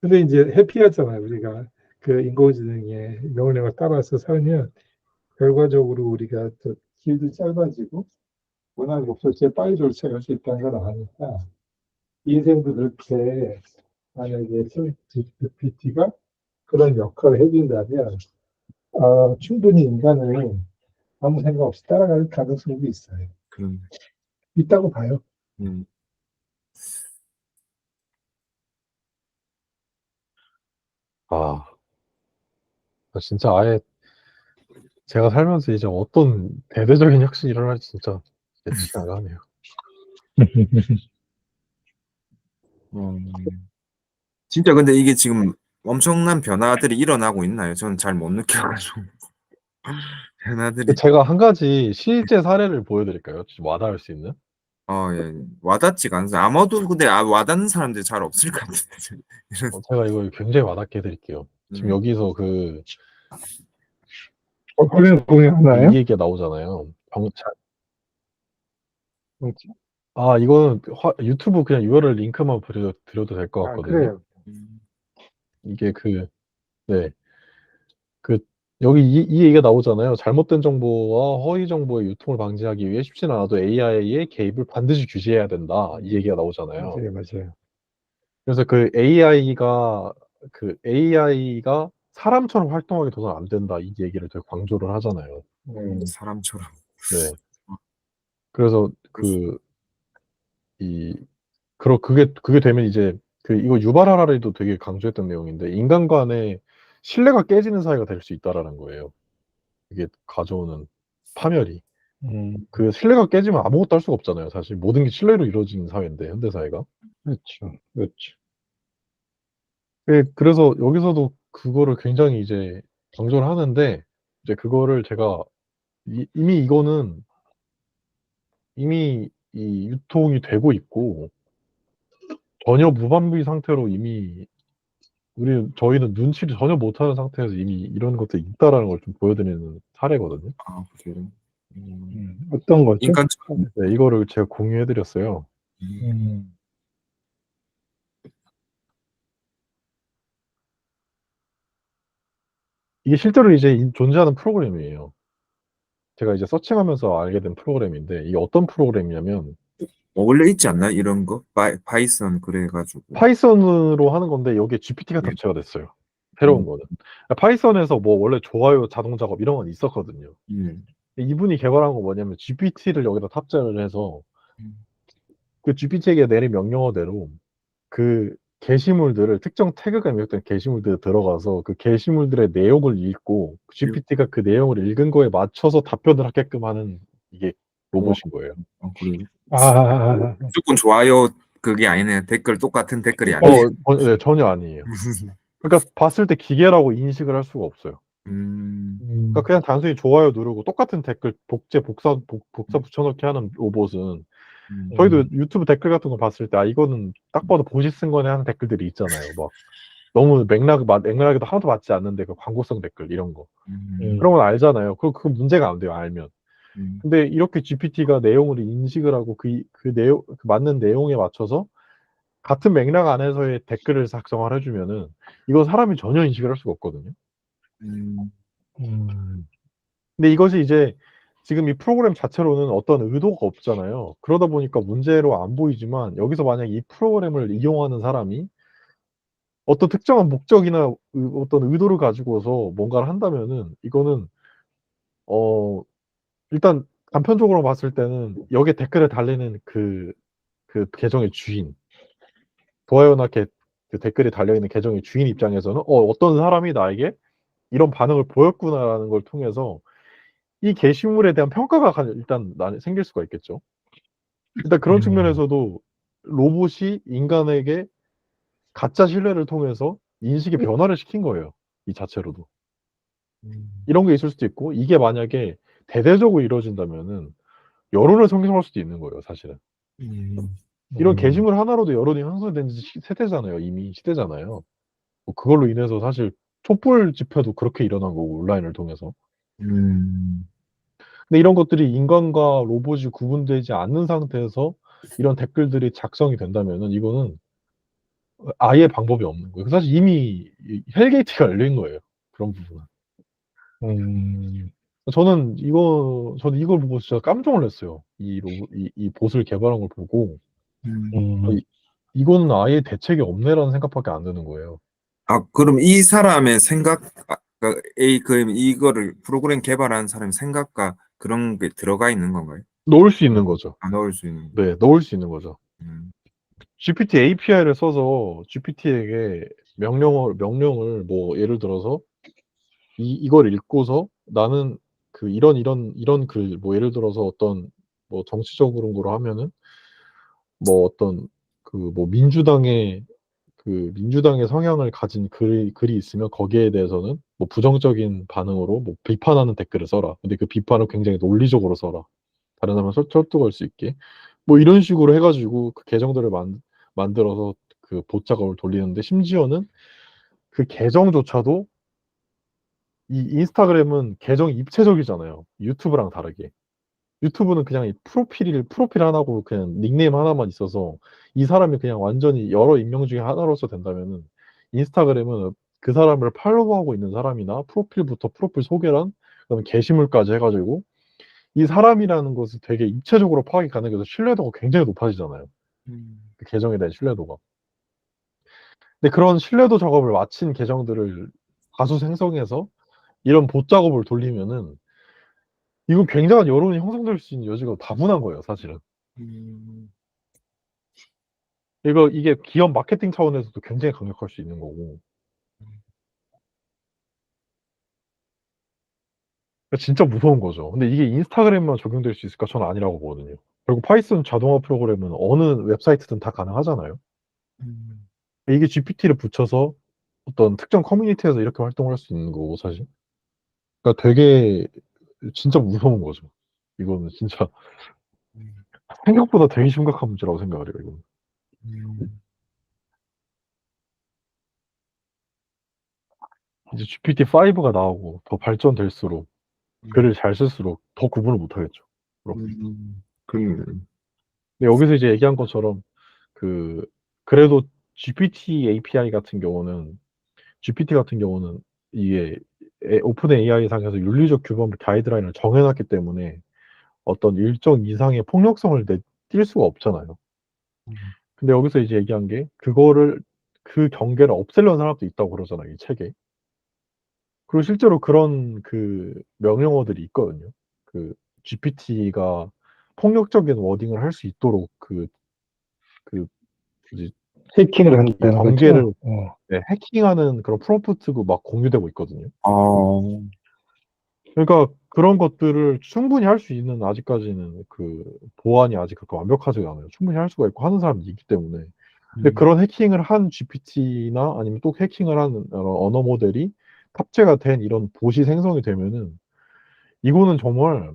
근데 이제 해피하잖아요. 우리가 그 인공지능의 명령을 따라서 살면 결과적으로 우리가 또 길도 짧아지고 원하는 목적지에 빨리 도착할 수 있다는 걸 아니까 인생도 그렇게 만약에 챗GPT가 그런 역할을 해준다면 충분히 인간은 아무 생각 없이 따라갈 가능성도 있어요. 그럼. 있다고 봐요. 아, 진짜 아예 제가 살면서 이제 어떤 대대적인 혁신이 일어날지 진짜 예측이 안 가네요. 진짜 근데 이게 지금 엄청난 변화들이 일어나고 있나요? 저는 잘 못 느껴가지고. 변화들이. 제가 한 가지 실제 사례를 보여드릴까요? 좀 와닿을 수 있는? 예. 와닿지가 않아서 아마도 근데 와닿는 사람들이 잘 없을 것 같은데. 제가 이걸 굉장히 와닿게 해드릴게요. 지금 여기서 그 화면 공유하나요? 이 얘기가 나오잖아요. 이거는 유튜브 그냥 URL 링크만 드려도 될 것 같거든요. 그래요. 이게 네. 여기 이 얘기가 나오잖아요. 잘못된 정보와 허위 정보의 유통을 방지하기 위해 쉽지는 않아도 AI의 개입을 반드시 규제해야 된다. 이 얘기가 나오잖아요. 맞아요. 그래서 AI가 사람처럼 활동하게 둬서는 안 된다. 이 얘기를 되게 강조를 하잖아요. 사람처럼. 네. 그래서 그게 되면 이제 이거 유발 하라리도 되게 강조했던 내용인데 인간 간의 신뢰가 깨지는 사회가 될 수 있다라는 거예요. 이게 가져오는 파멸이. 그 신뢰가 깨지면 아무것도 할 수가 없잖아요. 사실 모든 게 신뢰로 이루어지는 사회인데 현대 사회가. 그렇죠. 그렇죠. 그래서 여기서도 그거를 굉장히 이제 강조를 하는데 이제 그거를 제가 이미 이거는 이미 이 유통이 되고 있고 전혀 무방비 상태로 이미 저희는 눈치를 전혀 못하는 상태에서 이미 이런 것들이 있다라는 걸 좀 보여드리는 사례거든요. 그래요. 어떤 거죠? 인간처럼. 네, 이거를 제가 공유해드렸어요. 이게 실제로 이제 존재하는 프로그램이에요. 제가 이제 서칭하면서 알게 된 프로그램인데 이게 어떤 프로그램이냐면 원래 있지 않나 이런 거? 파이썬 그래가지고. 파이썬으로 하는 건데 여기에 GPT가 탑재가 됐어요. 새로운 거는. 파이썬에서 뭐 원래 좋아요 자동 작업 이런 건 있었거든요. 이분이 개발한 건 뭐냐면 GPT를 여기다 탑재를 해서 그 GPT에게 내린 명령어대로 그 게시물들을 특정 태그가 입력된 게시물들에 들어가서 그 게시물들의 내용을 읽고 GPT가 그 내용을 읽은 거에 맞춰서 답변을 하게끔 하는 이게 로봇인 거예요. 그래요. 아, 무조건 좋아요 그게 아니네. 똑같은 댓글이 아니네. 네, 전혀 아니에요. 그러니까 봤을 때 기계라고 인식을 할 수가 없어요. 그러니까 그냥 단순히 좋아요 누르고 똑같은 댓글 복사 붙여넣기 하는 로봇은 저희도 유튜브 댓글 같은 거 봤을 때 이거는 딱 봐도 보시 쓴 거네 하는 댓글들이 있잖아요. 막 너무 맥락에도 하나도 맞지 않는데 그 광고성 댓글 이런 거 그런 건 알잖아요. 그거 문제가 안 돼요. 알면. 근데 이렇게 GPT가 내용을 인식을 하고 그 내용 맞는 내용에 맞춰서 같은 맥락 안에서의 댓글을 작성을 해주면은 이건 사람이 전혀 인식을 할 수가 없거든요. 근데 이것이 이제 지금 이 프로그램 자체로는 어떤 의도가 없잖아요. 그러다 보니까 문제로 안 보이지만 여기서 만약 이 프로그램을 이용하는 사람이 어떤 특정한 목적이나 어떤 의도를 가지고서 뭔가를 한다면은 이거는 어 일단 단편적으로 봤을 때는 여기에 댓글을 달리는 그 계정의 주인, 좋아요나 그 댓글이 달려있는 계정의 주인 입장에서는 어떤 사람이 나에게 이런 반응을 보였구나라는 걸 통해서 이 게시물에 대한 평가가 일단 생길 수가 있겠죠. 일단 그런 측면에서도 로봇이 인간에게 가짜 신뢰를 통해서 인식의 변화를 시킨 거예요. 이 자체로도. 이런 게 있을 수도 있고, 이게 만약에 대대적으로 이루어진다면은 여론을 형성할 수도 있는 거예요, 사실은. 이런 게시물 하나로도 여론이 형성된 지 세대잖아요. 이미 시대잖아요. 뭐 그걸로 인해서 사실 촛불 집회도 그렇게 일어난 거고, 온라인을 통해서. 근데 이런 것들이 인간과 로봇이 구분되지 않는 상태에서 이런 댓글들이 작성이 된다면은 이거는 아예 방법이 없는 거예요. 사실 이미 헬게이트가 열린 거예요. 그런 부분은. 저는 이걸 보고 진짜 깜짝 놀랐어요. 이 봇을 개발한 걸 보고, 음, 이거는 아예 대책이 없네라는 생각밖에 안 드는 거예요. 아, 그럼 이 사람의 생각, 그럼 이거를 프로그램 개발한 사람의 생각과 그런 게 들어가 있는 건가요? 넣을 수 있는 거죠. 아, 넣을 수 있는. 네, 넣을 수 있는 거죠. 음, GPT API를 써서 GPT에게 명령을 뭐 예를 들어서 이걸 읽고서 나는 그 이런 글, 뭐 예를 들어서 어떤 뭐 정치적으로 거로 하면은 뭐 어떤 그 뭐 민주당의 성향을 가진 글이 있으면 거기에 대해서는 뭐 부정적인 반응으로 뭐 비판하는 댓글을 써라. 근데 그 비판을 굉장히 논리적으로 써라. 다른 사람을 설득할 수 있게. 뭐 이런 식으로 해가지고 그 계정들을 만들어서 그 봇 작업을 돌리는데 심지어는 그 계정조차도 이 인스타그램은 계정이 입체적이잖아요. 유튜브랑 다르게. 유튜브는 그냥 이 프로필 하나고 그냥 닉네임 하나만 있어서 이 사람이 그냥 완전히 여러 익명 중에 하나로서 된다면은 인스타그램은 그 사람을 팔로우하고 있는 사람이나 프로필부터 프로필 소개란 그다음에 게시물까지 해가지고 이 사람이라는 것을 되게 입체적으로 파악이 가능해서 신뢰도가 굉장히 높아지잖아요. 그 계정에 대한 신뢰도가. 근데 그런 신뢰도 작업을 마친 계정들을 다수 생성해서 이런 봇 작업을 돌리면은 이건 굉장한 여론이 형성될 수 있는 여지가 다분한 거예요, 사실은. 이게 기업 마케팅 차원에서도 굉장히 강력할 수 있는 거고. 그러니까 진짜 무서운 거죠. 근데 이게 인스타그램만 적용될 수 있을까? 저는 아니라고 보거든요. 그리고 파이썬 자동화 프로그램은 어느 웹사이트든 다 가능하잖아요. 이게 GPT를 붙여서 어떤 특정 커뮤니티에서 이렇게 활동을 할 수 있는 거고, 사실. 그러니까 되게 진짜 무서운 거죠. 이거는 진짜 생각보다 되게 심각한 문제라고 생각을 해요, 이거는. 이제 GPT-5가 나오고 더 발전될수록 글을 잘 쓸수록 더 구분을 못 하겠죠. 그럼. 그럼, 근데 여기서 이제 얘기한 것처럼 그 그래도 GPT 같은 경우는 이게 오픈 AI 상에서 윤리적 규범 가이드라인을 정해놨기 때문에 어떤 일정 이상의 폭력성을 띌 수가 없잖아요. 근데 여기서 이제 얘기한 게 그 경계를 없애려는 사람도 있다고 그러잖아요, 이 책에. 그리고 실제로 그런 그 명령어들이 있거든요. 그 GPT가 폭력적인 워딩을 할 수 있도록 그 뭐지, 해킹을 이 한다는 경계를 거죠. 네, 해킹하는 그런 프롬프트가 막 공유되고 있거든요. 어, 그러니까 그런 것들을 충분히 할 수 있는 아직까지는 그 보안이 아직 그렇게 완벽하지가 않아요. 충분히 할 수가 있고 하는 사람이 있기 때문에. 근데 그런 해킹을 한 GPT나 아니면 또 해킹을 한 언어 모델이 탑재가 된 이런 봇이 생성이 되면은 이거는 정말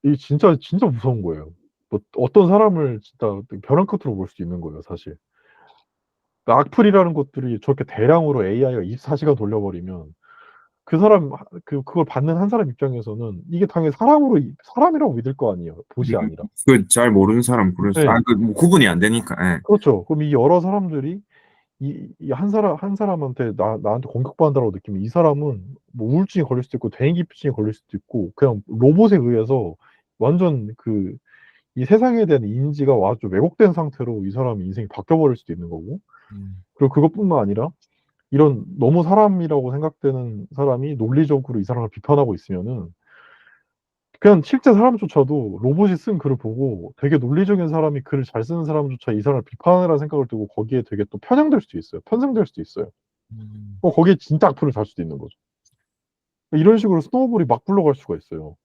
이 진짜 무서운 거예요. 뭐 어떤 사람을 진짜 벼랑 끝으로 볼 수 있는 거예요, 사실. 그러니까 악플이라는 것들이 저렇게 대량으로 AI가 24시간 돌려버리면 그 사람 그걸 받는 한 사람 입장에서는 이게 당연히 사람이라고 믿을 거 아니에요. 봇이 아니라. 그 잘 모르는 사람, 네. 뭐 구분이 안 되니까, 예. 그렇죠. 그럼 이 여러 사람들이 이 한 사람한테 나한테 공격받는다고 느끼면 이 사람은 뭐 우울증이 걸릴 수도 있고 대인기피증이 걸릴 수도 있고 그냥 로봇에 의해서 완전 이 세상에 대한 인지가 아주 왜곡된 상태로 이 사람의 인생이 바뀌어버릴 수도 있는 거고 그리고 그것뿐만 아니라 이런 너무 사람이라고 생각되는 사람이 논리적으로 이 사람을 비판하고 있으면은 그냥 실제 사람조차도 로봇이 쓴 글을 보고 되게 논리적인 사람이 글을 잘 쓰는 사람조차 이 사람을 비판하라는 생각을 두고 거기에 되게 또 편향될 수도 있어요. 편승될 수도 있어요. 거기에 진짜 악플을 달 수도 있는 거죠. 이런 식으로 스노우볼이 막 굴러갈 수가 있어요.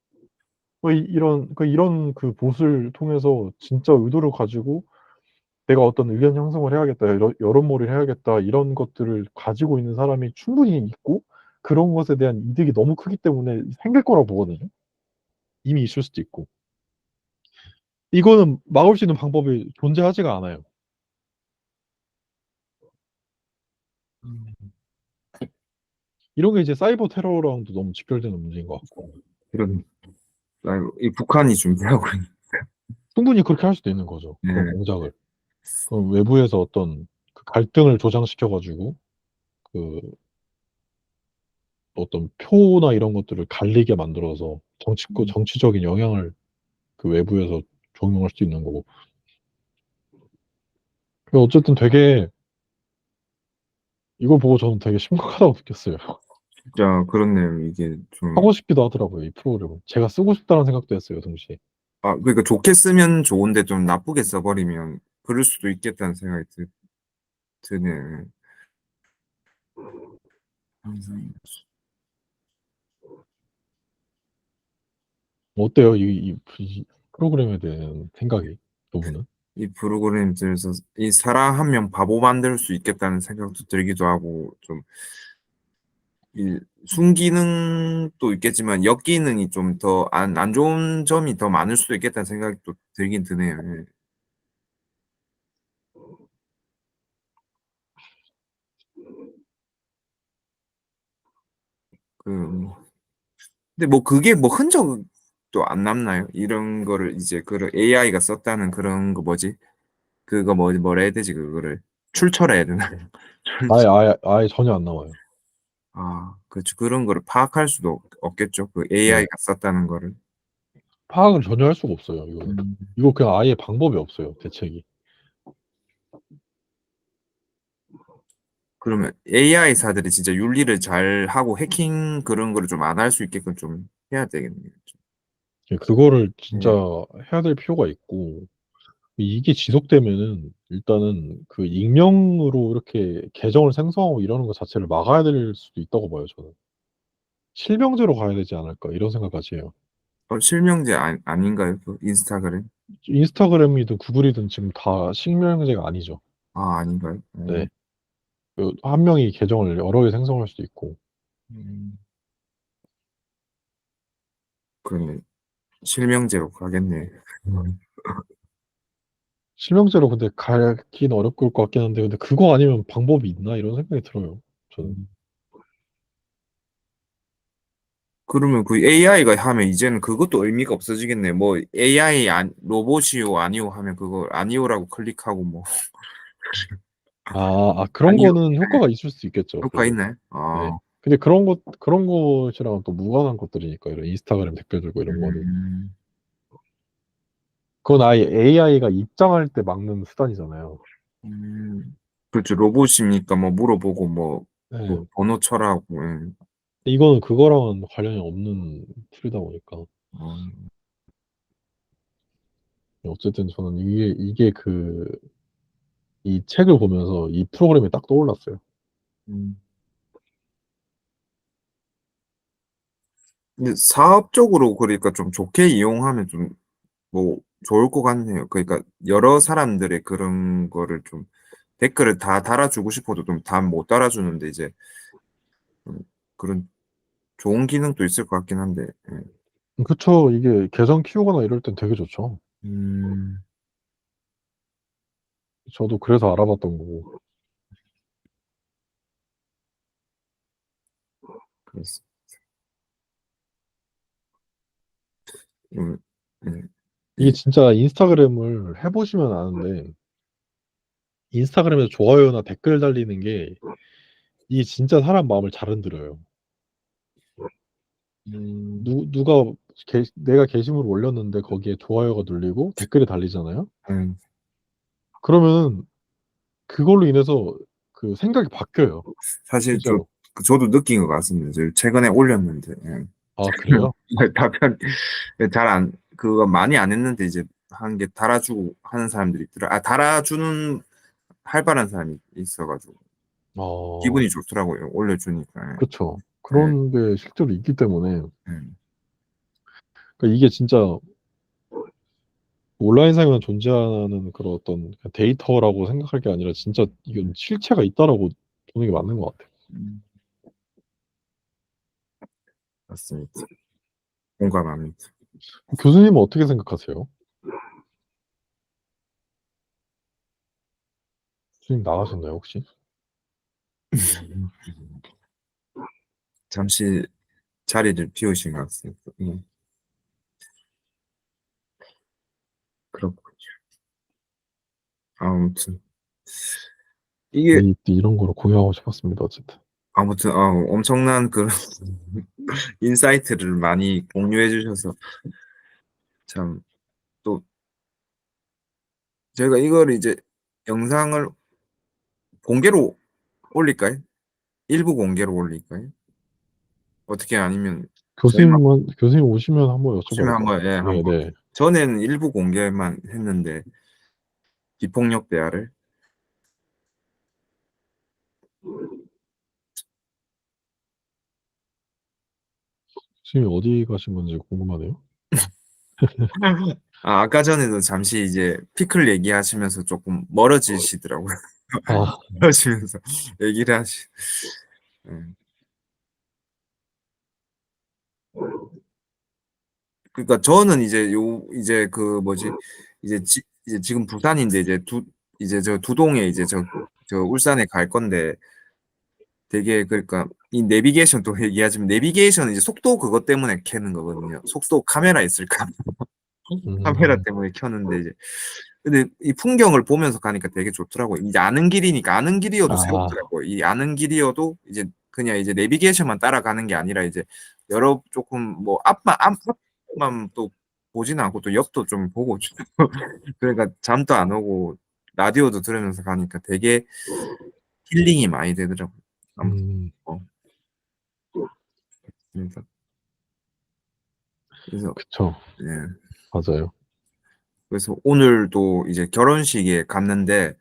이런 그 봇을 통해서 진짜 의도를 가지고 내가 어떤 의견 형성을 해야겠다, 여론몰이를 해야겠다, 이런 것들을 가지고 있는 사람이 충분히 있고, 그런 것에 대한 이득이 너무 크기 때문에 생길 거라고 보거든요. 이미 있을 수도 있고. 이거는 막을 수 있는 방법이 존재하지가 않아요. 이런 게 이제 사이버 테러랑도 너무 직결되는 문제인 것 같고. 그런 이 북한이 준비하고 있는. 충분히 그렇게 할 수도 있는 거죠. 그런 네. 공작을. 그럼 외부에서 어떤 그 갈등을 조장시켜가지고, 그 어떤 표나 이런 것들을 갈리게 만들어서 정치적인 영향을 그 외부에서 적용할 수 있는 거고. 어쨌든 되게 이걸 보고 저는 되게 심각하다고 느꼈어요. 진짜 그렇네요. 이게 좀 하고 싶기도 하더라고요, 이 프로그램을. 제가 쓰고 싶다는 생각도 했어요, 동시에. 그러니까 좋게 쓰면 좋은데 좀 나쁘게 써버리면 그럴 수도 있겠다는 생각이 드네. 항상 어때요, 이 프로그램에 대한 생각이, 두 분은? 이 프로그램 들에서 이 사람 한 명 바보 만들 수 있겠다는 생각도 들기도 하고 좀 이 순기능도 있겠지만 역기능이 좀 더 안 좋은 점이 더 많을 수도 있겠다는 생각이 또 들긴 드네요. 예. 근데 뭐 그게 뭐 흔적도 안 남나요? 이런 거를 이제 그런 AI가 썼다는 그런 거 뭐지? 그거 뭐라 해야 되지? 그거를 출처라 해야 되나? 아예 전혀 안 나와요. 그렇죠. 그런 거를 파악할 수도 없겠죠. 그 네. AI가 썼다는 거를. 파악을 전혀 할 수가 없어요, 이거는. 음. 이거 그냥 아예 방법이 없어요, 대책이. 그러면 AI사들이 진짜 윤리를 잘 하고 해킹 그런 거를 좀 안 할 수 있게끔 좀 해야 되겠네요. 그거를 진짜 네. 해야 될 필요가 있고, 이게 지속되면은 일단은 그 익명으로 이렇게 계정을 생성하고 이러는 것 자체를 막아야 될 수도 있다고 봐요, 저는. 실명제로 가야 되지 않을까 이런 생각까지 해요. 실명제 아닌가요? 그 인스타그램? 인스타그램이든 구글이든 지금 다 실명제가 아니죠. 아닌가요? 네. 한 명이 계정을 여러 개 생성할 수도 있고. 음, 그러면 실명제로 가겠네. 음. 실명제로 근데 가긴 어려울 것 같긴 한데, 근데 그거 아니면 방법이 있나 이런 생각이 들어요. 저는. 그러면 그 AI가 하면 이제는 그것도 의미가 없어지겠네. 뭐 AI 로봇이요 아니요 하면 그거 아니요라고 클릭하고 뭐 그런 아니요 거는 효과가 있을 수 있겠죠. 효과 그래도. 있나요? 네. 근데 그런 것이랑 또 무관한 것들이니까, 이런 인스타그램 댓글 들고 이런 거는. 음, 그건 아예 AI가 입장할 때 막는 수단이잖아요. 그렇죠. 로봇이니까 뭐 물어보고 뭐 네. 그 번호 쳐라고. 예. 이거는 그거랑은 관련이 없는 툴이다 보니까. 어, 어쨌든 저는 이 책을 보면서 이 프로그램이 딱 떠올랐어요. 음. 근데 사업적으로 그러니까 좀 좋게 이용하면 좀 뭐 좋을 것 같네요. 그러니까 여러 사람들의 그런 거를 좀 댓글을 다 달아주고 싶어도 좀 다 못 달아주는데 이제 좀 그런 좋은 기능도 있을 것 같긴 한데. 예. 그쵸. 이게 계정 키우거나 이럴 땐 되게 좋죠. 음, 저도 그래서 알아봤던 거고. 그래서 음, 네. 이게 진짜 인스타그램을 해보시면 아는데, 인스타그램에서 좋아요나 댓글 달리는 게 이게 진짜 사람 마음을 잘 흔들어요. 누가 내가 게시물을 올렸는데 거기에 좋아요가 눌리고 댓글이 달리잖아요. 음, 그러면 그걸로 인해서 그 생각이 바뀌어요. 사실 진짜로. 저도 느낀 것 같습니다. 저 최근에 올렸는데 아, 그래요? 답변 잘 안, 그거 많이 안 했는데 이제 한 개 달아주고 하는 사람들이 있더라. 아, 달아주는 활발한 사람이 있어가지고 어, 기분이 좋더라고요. 올려주니까. 그쵸. 예, 그런 게 실제로 있기 때문에 예. 그러니까 이게 진짜 온라인상에만 존재하는 그런 어떤 데이터라고 생각할 게 아니라 진짜 이건 실체가 있다라고 보는 게 맞는 것 같아요. 음, 맞습니다. 공감합니다. 교수님은 어떻게 생각하세요? 교수님 나가셨나요, 혹시? 잠시 자리를 비우신 것 같습니다. 그렇군요. 아무튼 이게 이런 거로 공유하고 싶었습니다, 어쨌든. 아무튼 엄청난 그 인사이트를 많이 공유해 주셔서 참 또 제가 이걸 이제 영상을 공개로 올릴까요? 일부 공개로 올릴까요? 어떻게 아니면 저희만 교수님 오시면 한번 보시면 여쭤봐야죠. 한번 네, 한번 네. 전에는 일부 공개만 했는데 비폭력 대화를 교수님 어디 가신 건지 궁금하네요. 아까 전에도 잠시 이제 피클 얘기하시면서 조금 멀어지시더라고요. 아, 멀어지면서 얘기를 예. 그러니까 저는 이제 그 뭐지 이제 지금 부산인데 이제 저 두동에 이제 저 울산에 갈 건데 되게 그러니까 이 내비게이션 또 얘기하지만 내비게이션은 이제 속도 그것 때문에 켜는 거거든요. 속도 카메라 있을까? 카메라 음, 때문에 켰는데 이제 근데 이 풍경을 보면서 가니까 되게 좋더라고요. 이제 아는 길이니까 아는 길이어도 아, 새롭더라고요. 이 아는 길이어도 이제 그냥 이제 내비게이션만 따라가는 게 아니라 이제 여러 조금 뭐 앞만 또 보지는 않고 또 옆도 좀 보고 그러니까 잠도 안 오고 라디오도 들으면서 가니까 되게 힐링이 많이 되더라고요. 아무튼 어, 그러니까 그래서 그쵸. 예. 맞아요. 그래서 오늘도 이제 결혼식에 갔는데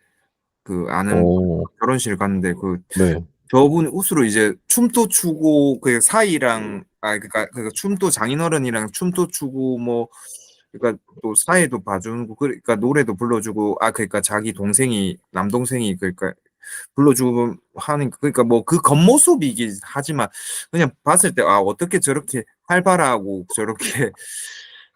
그 아는 어, 결혼식을 갔는데 그 네. 저분 옷으로 이제 춤도 추고 그 사이랑 그러니까 춤도 장인어른이랑 춤도 추고 뭐 그러니까 또 사회도 봐주고 그러니까 노래도 불러주고 그러니까 자기 동생이 남동생이 그러니까 불러주고 하는 그러니까 뭐 그 겉모습이긴 하지만 그냥 봤을 때 어떻게 저렇게 활발하고 저렇게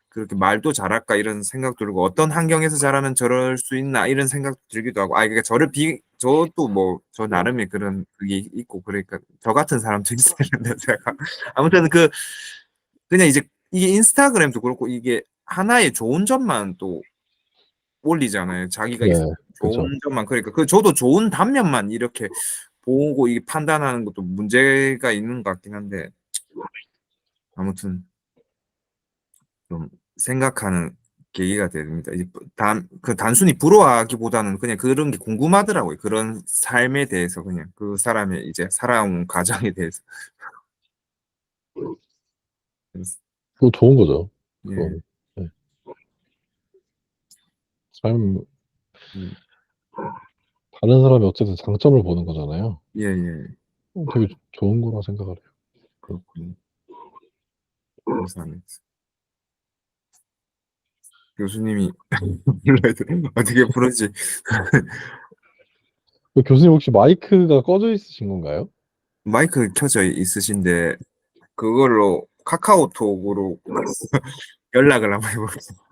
그렇게 말도 잘할까 이런 생각 들고 어떤 환경에서 자라면 저럴 수 있나 이런 생각 들기도 하고 그러니까 저도 뭐 저 나름의 그런 그게 있고 그러니까 저 같은 사람도 있어야 되는데 제가 아무튼 그냥 이제 이게 인스타그램도 그렇고 이게 하나의 좋은 점만 또 올리잖아요. 자기가 네, 좋은 그죠. 점만 그러니까 저도 좋은 단면만 이렇게 보고 이게 판단하는 것도 문제가 있는 것 같긴 한데 아무튼 좀 생각하는 계기가 됩니다. 이제 단순히 부러워하기보다는 그냥 그런 게 궁금하더라고요. 그런 삶에 대해서 그냥 그 사람의 이제 살아온 과정에 대해서. 그래서, 그거 좋은 거죠. 예, 그건. 네. 삶, 예, 다른 사람이 어쨌든 장점을 보는 거잖아요. 예, 예, 되게 좋은 거라 생각을 해요. 그렇군요. 감사합니다. 교수님이 불러야 돼. 어떻게 부르지? 교수님 혹시 마이크가 꺼져 있으신 건가요? 마이크 켜져 있으신데 그걸로 카카오톡으로 연락을 한번 해보겠습니다.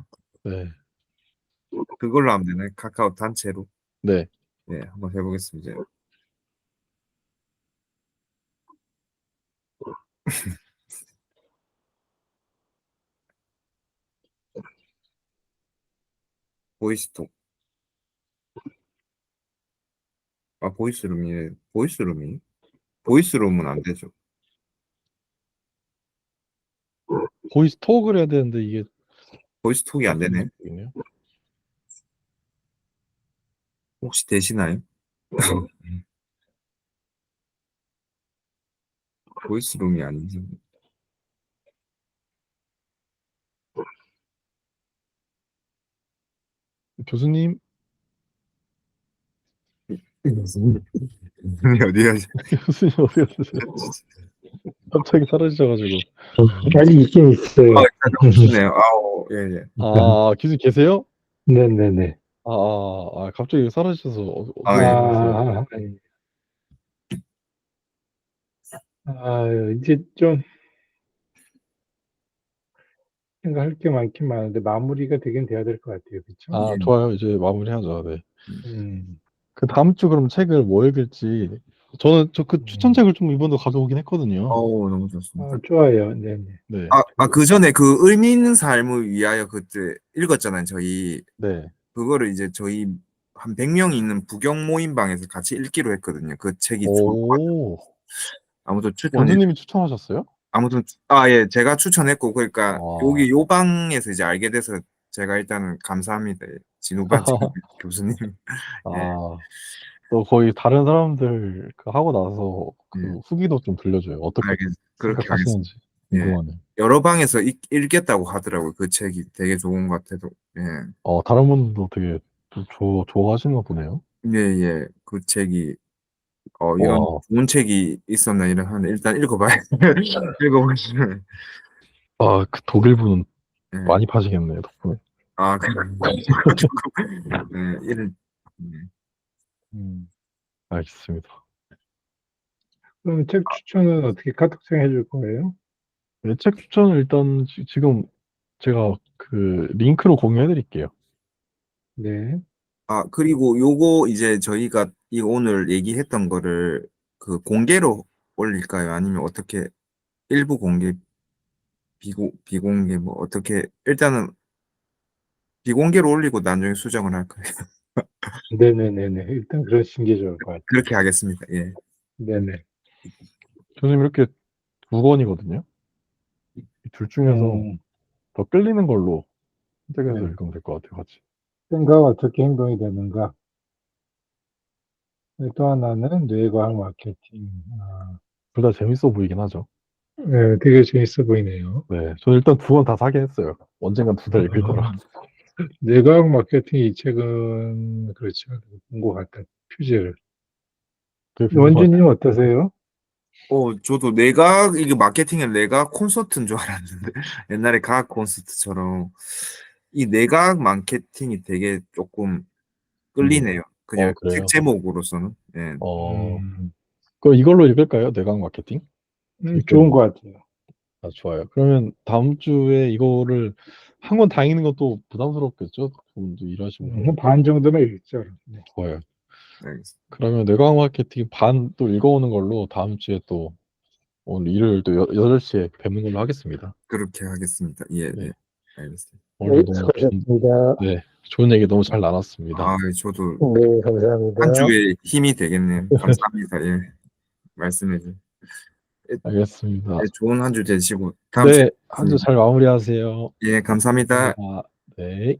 네. 그걸로 하면 되나요? 카카오 단체로. 네. 네, 한번 해보겠습니다. 보이스톡. 아, 보이스룸은 안 되죠. 보이스 톡을 해야 되는데 이게 보이스톡이 안 되네. 이네요. 혹시 되시나요? 보이스룸이 아니죠. 교수님 어디 가지? 교수님 어디 갔어요? 갑자기 사라지셔가지고. 아직 있긴 있어요. 네요. 아우, 예, 예. 아, 교수님 계세요? 네네네. 갑자기 사라지셔서 아, 예. 아, 이제 좀 생각할 게 많긴 많은데 마무리가 되긴 돼야 될 것 같아요. 그렇죠? 예. 좋아요. 이제 마무리하죠. 네. 음, 그 다음 주 그럼 책을 뭐 읽을지 저는 그 추천책을 좀 이번도 가져오긴 했거든요. 어우, 너무 좋습니다. 좋아요. 네네. 네. 그 전에 그 의미 있는 삶을 위하여 그때 읽었잖아요. 저희 네. 그거를 이제 저희 한 100명이 있는 부경 모임방에서 같이 읽기로 했거든요. 그 책이 좋을 것 같아요. 오, 아무튼 추천해. 원주님이 추천하셨어요? 아무튼 예, 제가 추천했고 그러니까 여기 요 방에서 이제 알게 돼서 제가 일단은 감사합니다. 진우반 교수님. 예, 또 거의 다른 사람들 하고 나서 예. 그 후기도 좀 들려줘요. 어떻게 그렇게 하겠습니다. 생각하시는지 예. 궁금하네요. 여러 방에서 읽겠다고 하더라고요. 그 책이 되게 좋은 것 같아도. 예. 다른 분도 되게 좋아하시는 거 보네요. 예, 예. 그 책이 이런 와, 좋은 책이 있었나 이런 하는데 일단 읽어봐야 읽어보시면. 그 독일분은 예. 많이 파시겠네요, 덕분에. 네, 이런. 알겠습니다. 그럼 책 추천은 어떻게 카톡창 해줄 거예요? 네, 책 추천을 일단 지금 제가 그 링크로 공유해 드릴게요. 네. 그리고 요거 이제 저희가 오늘 얘기했던 거를 그 공개로 올릴까요? 아니면 어떻게 일부 공개, 비공개 뭐 어떻게 일단은 비공개로 올리고 나중에 수정을 할 거예요. 네네네네. 일단 그러신 게 좋을 것 같아요. 그렇게 하겠습니다. 예. 네네. 교수님 이렇게 두 권이거든요. 이 둘 중에서 더 끌리는 걸로 선택해서 네. 읽으면 될 것 같아요, 같이. 생각 어떻게 행동이 되는가. 또 하나는 뇌과학 마케팅. 둘 다 재밌어 보이긴 하죠. 네, 되게 재밌어 보이네요. 네, 저는 일단 두 권 다 사긴 했어요. 언젠간 둘 다 읽을 아, 거라. 뇌과학 마케팅 이 책은 그렇죠. 본 것 같다. 표지를. 되게 좋은 것 원주님 같아요. 어떠세요? 저도 이게 마케팅은 내가 콘서트인 줄 알았는데, 옛날에 과학 콘서트처럼, 이 내각 마케팅이 되게 조금 끌리네요. 그냥 책 그래요. 제목으로서는. 예. 그럼 이걸로 읽을까요? 내각 마케팅? 좋은 것 같아요. 좋아요. 그러면 다음 주에 이거를 한 권 다 읽는 것도 부담스럽겠죠? 분도 일하시면. 한 반 정도만 읽죠. 네. 좋아요. 알겠습니다. 그러면 내각 마케팅 반 또 읽어오는 걸로 다음 주에 또 오늘 일요일 또 8시에 뵙는 걸로 하겠습니다. 그렇게 하겠습니다. 예, 네. 네. 알겠습니다. 오늘 너무 수고하셨습니다. 좋은 얘기 너무 잘 나눴습니다. 저도 네, 감사합니다. 한 주에 힘이 되겠네요. 감사합니다. 예. 말씀해 주세요. 알겠습니다. 좋은 한 주 되시고, 다음 주에 한 주 잘 마무리하세요. 예, 감사합니다. 감사합니다. 네.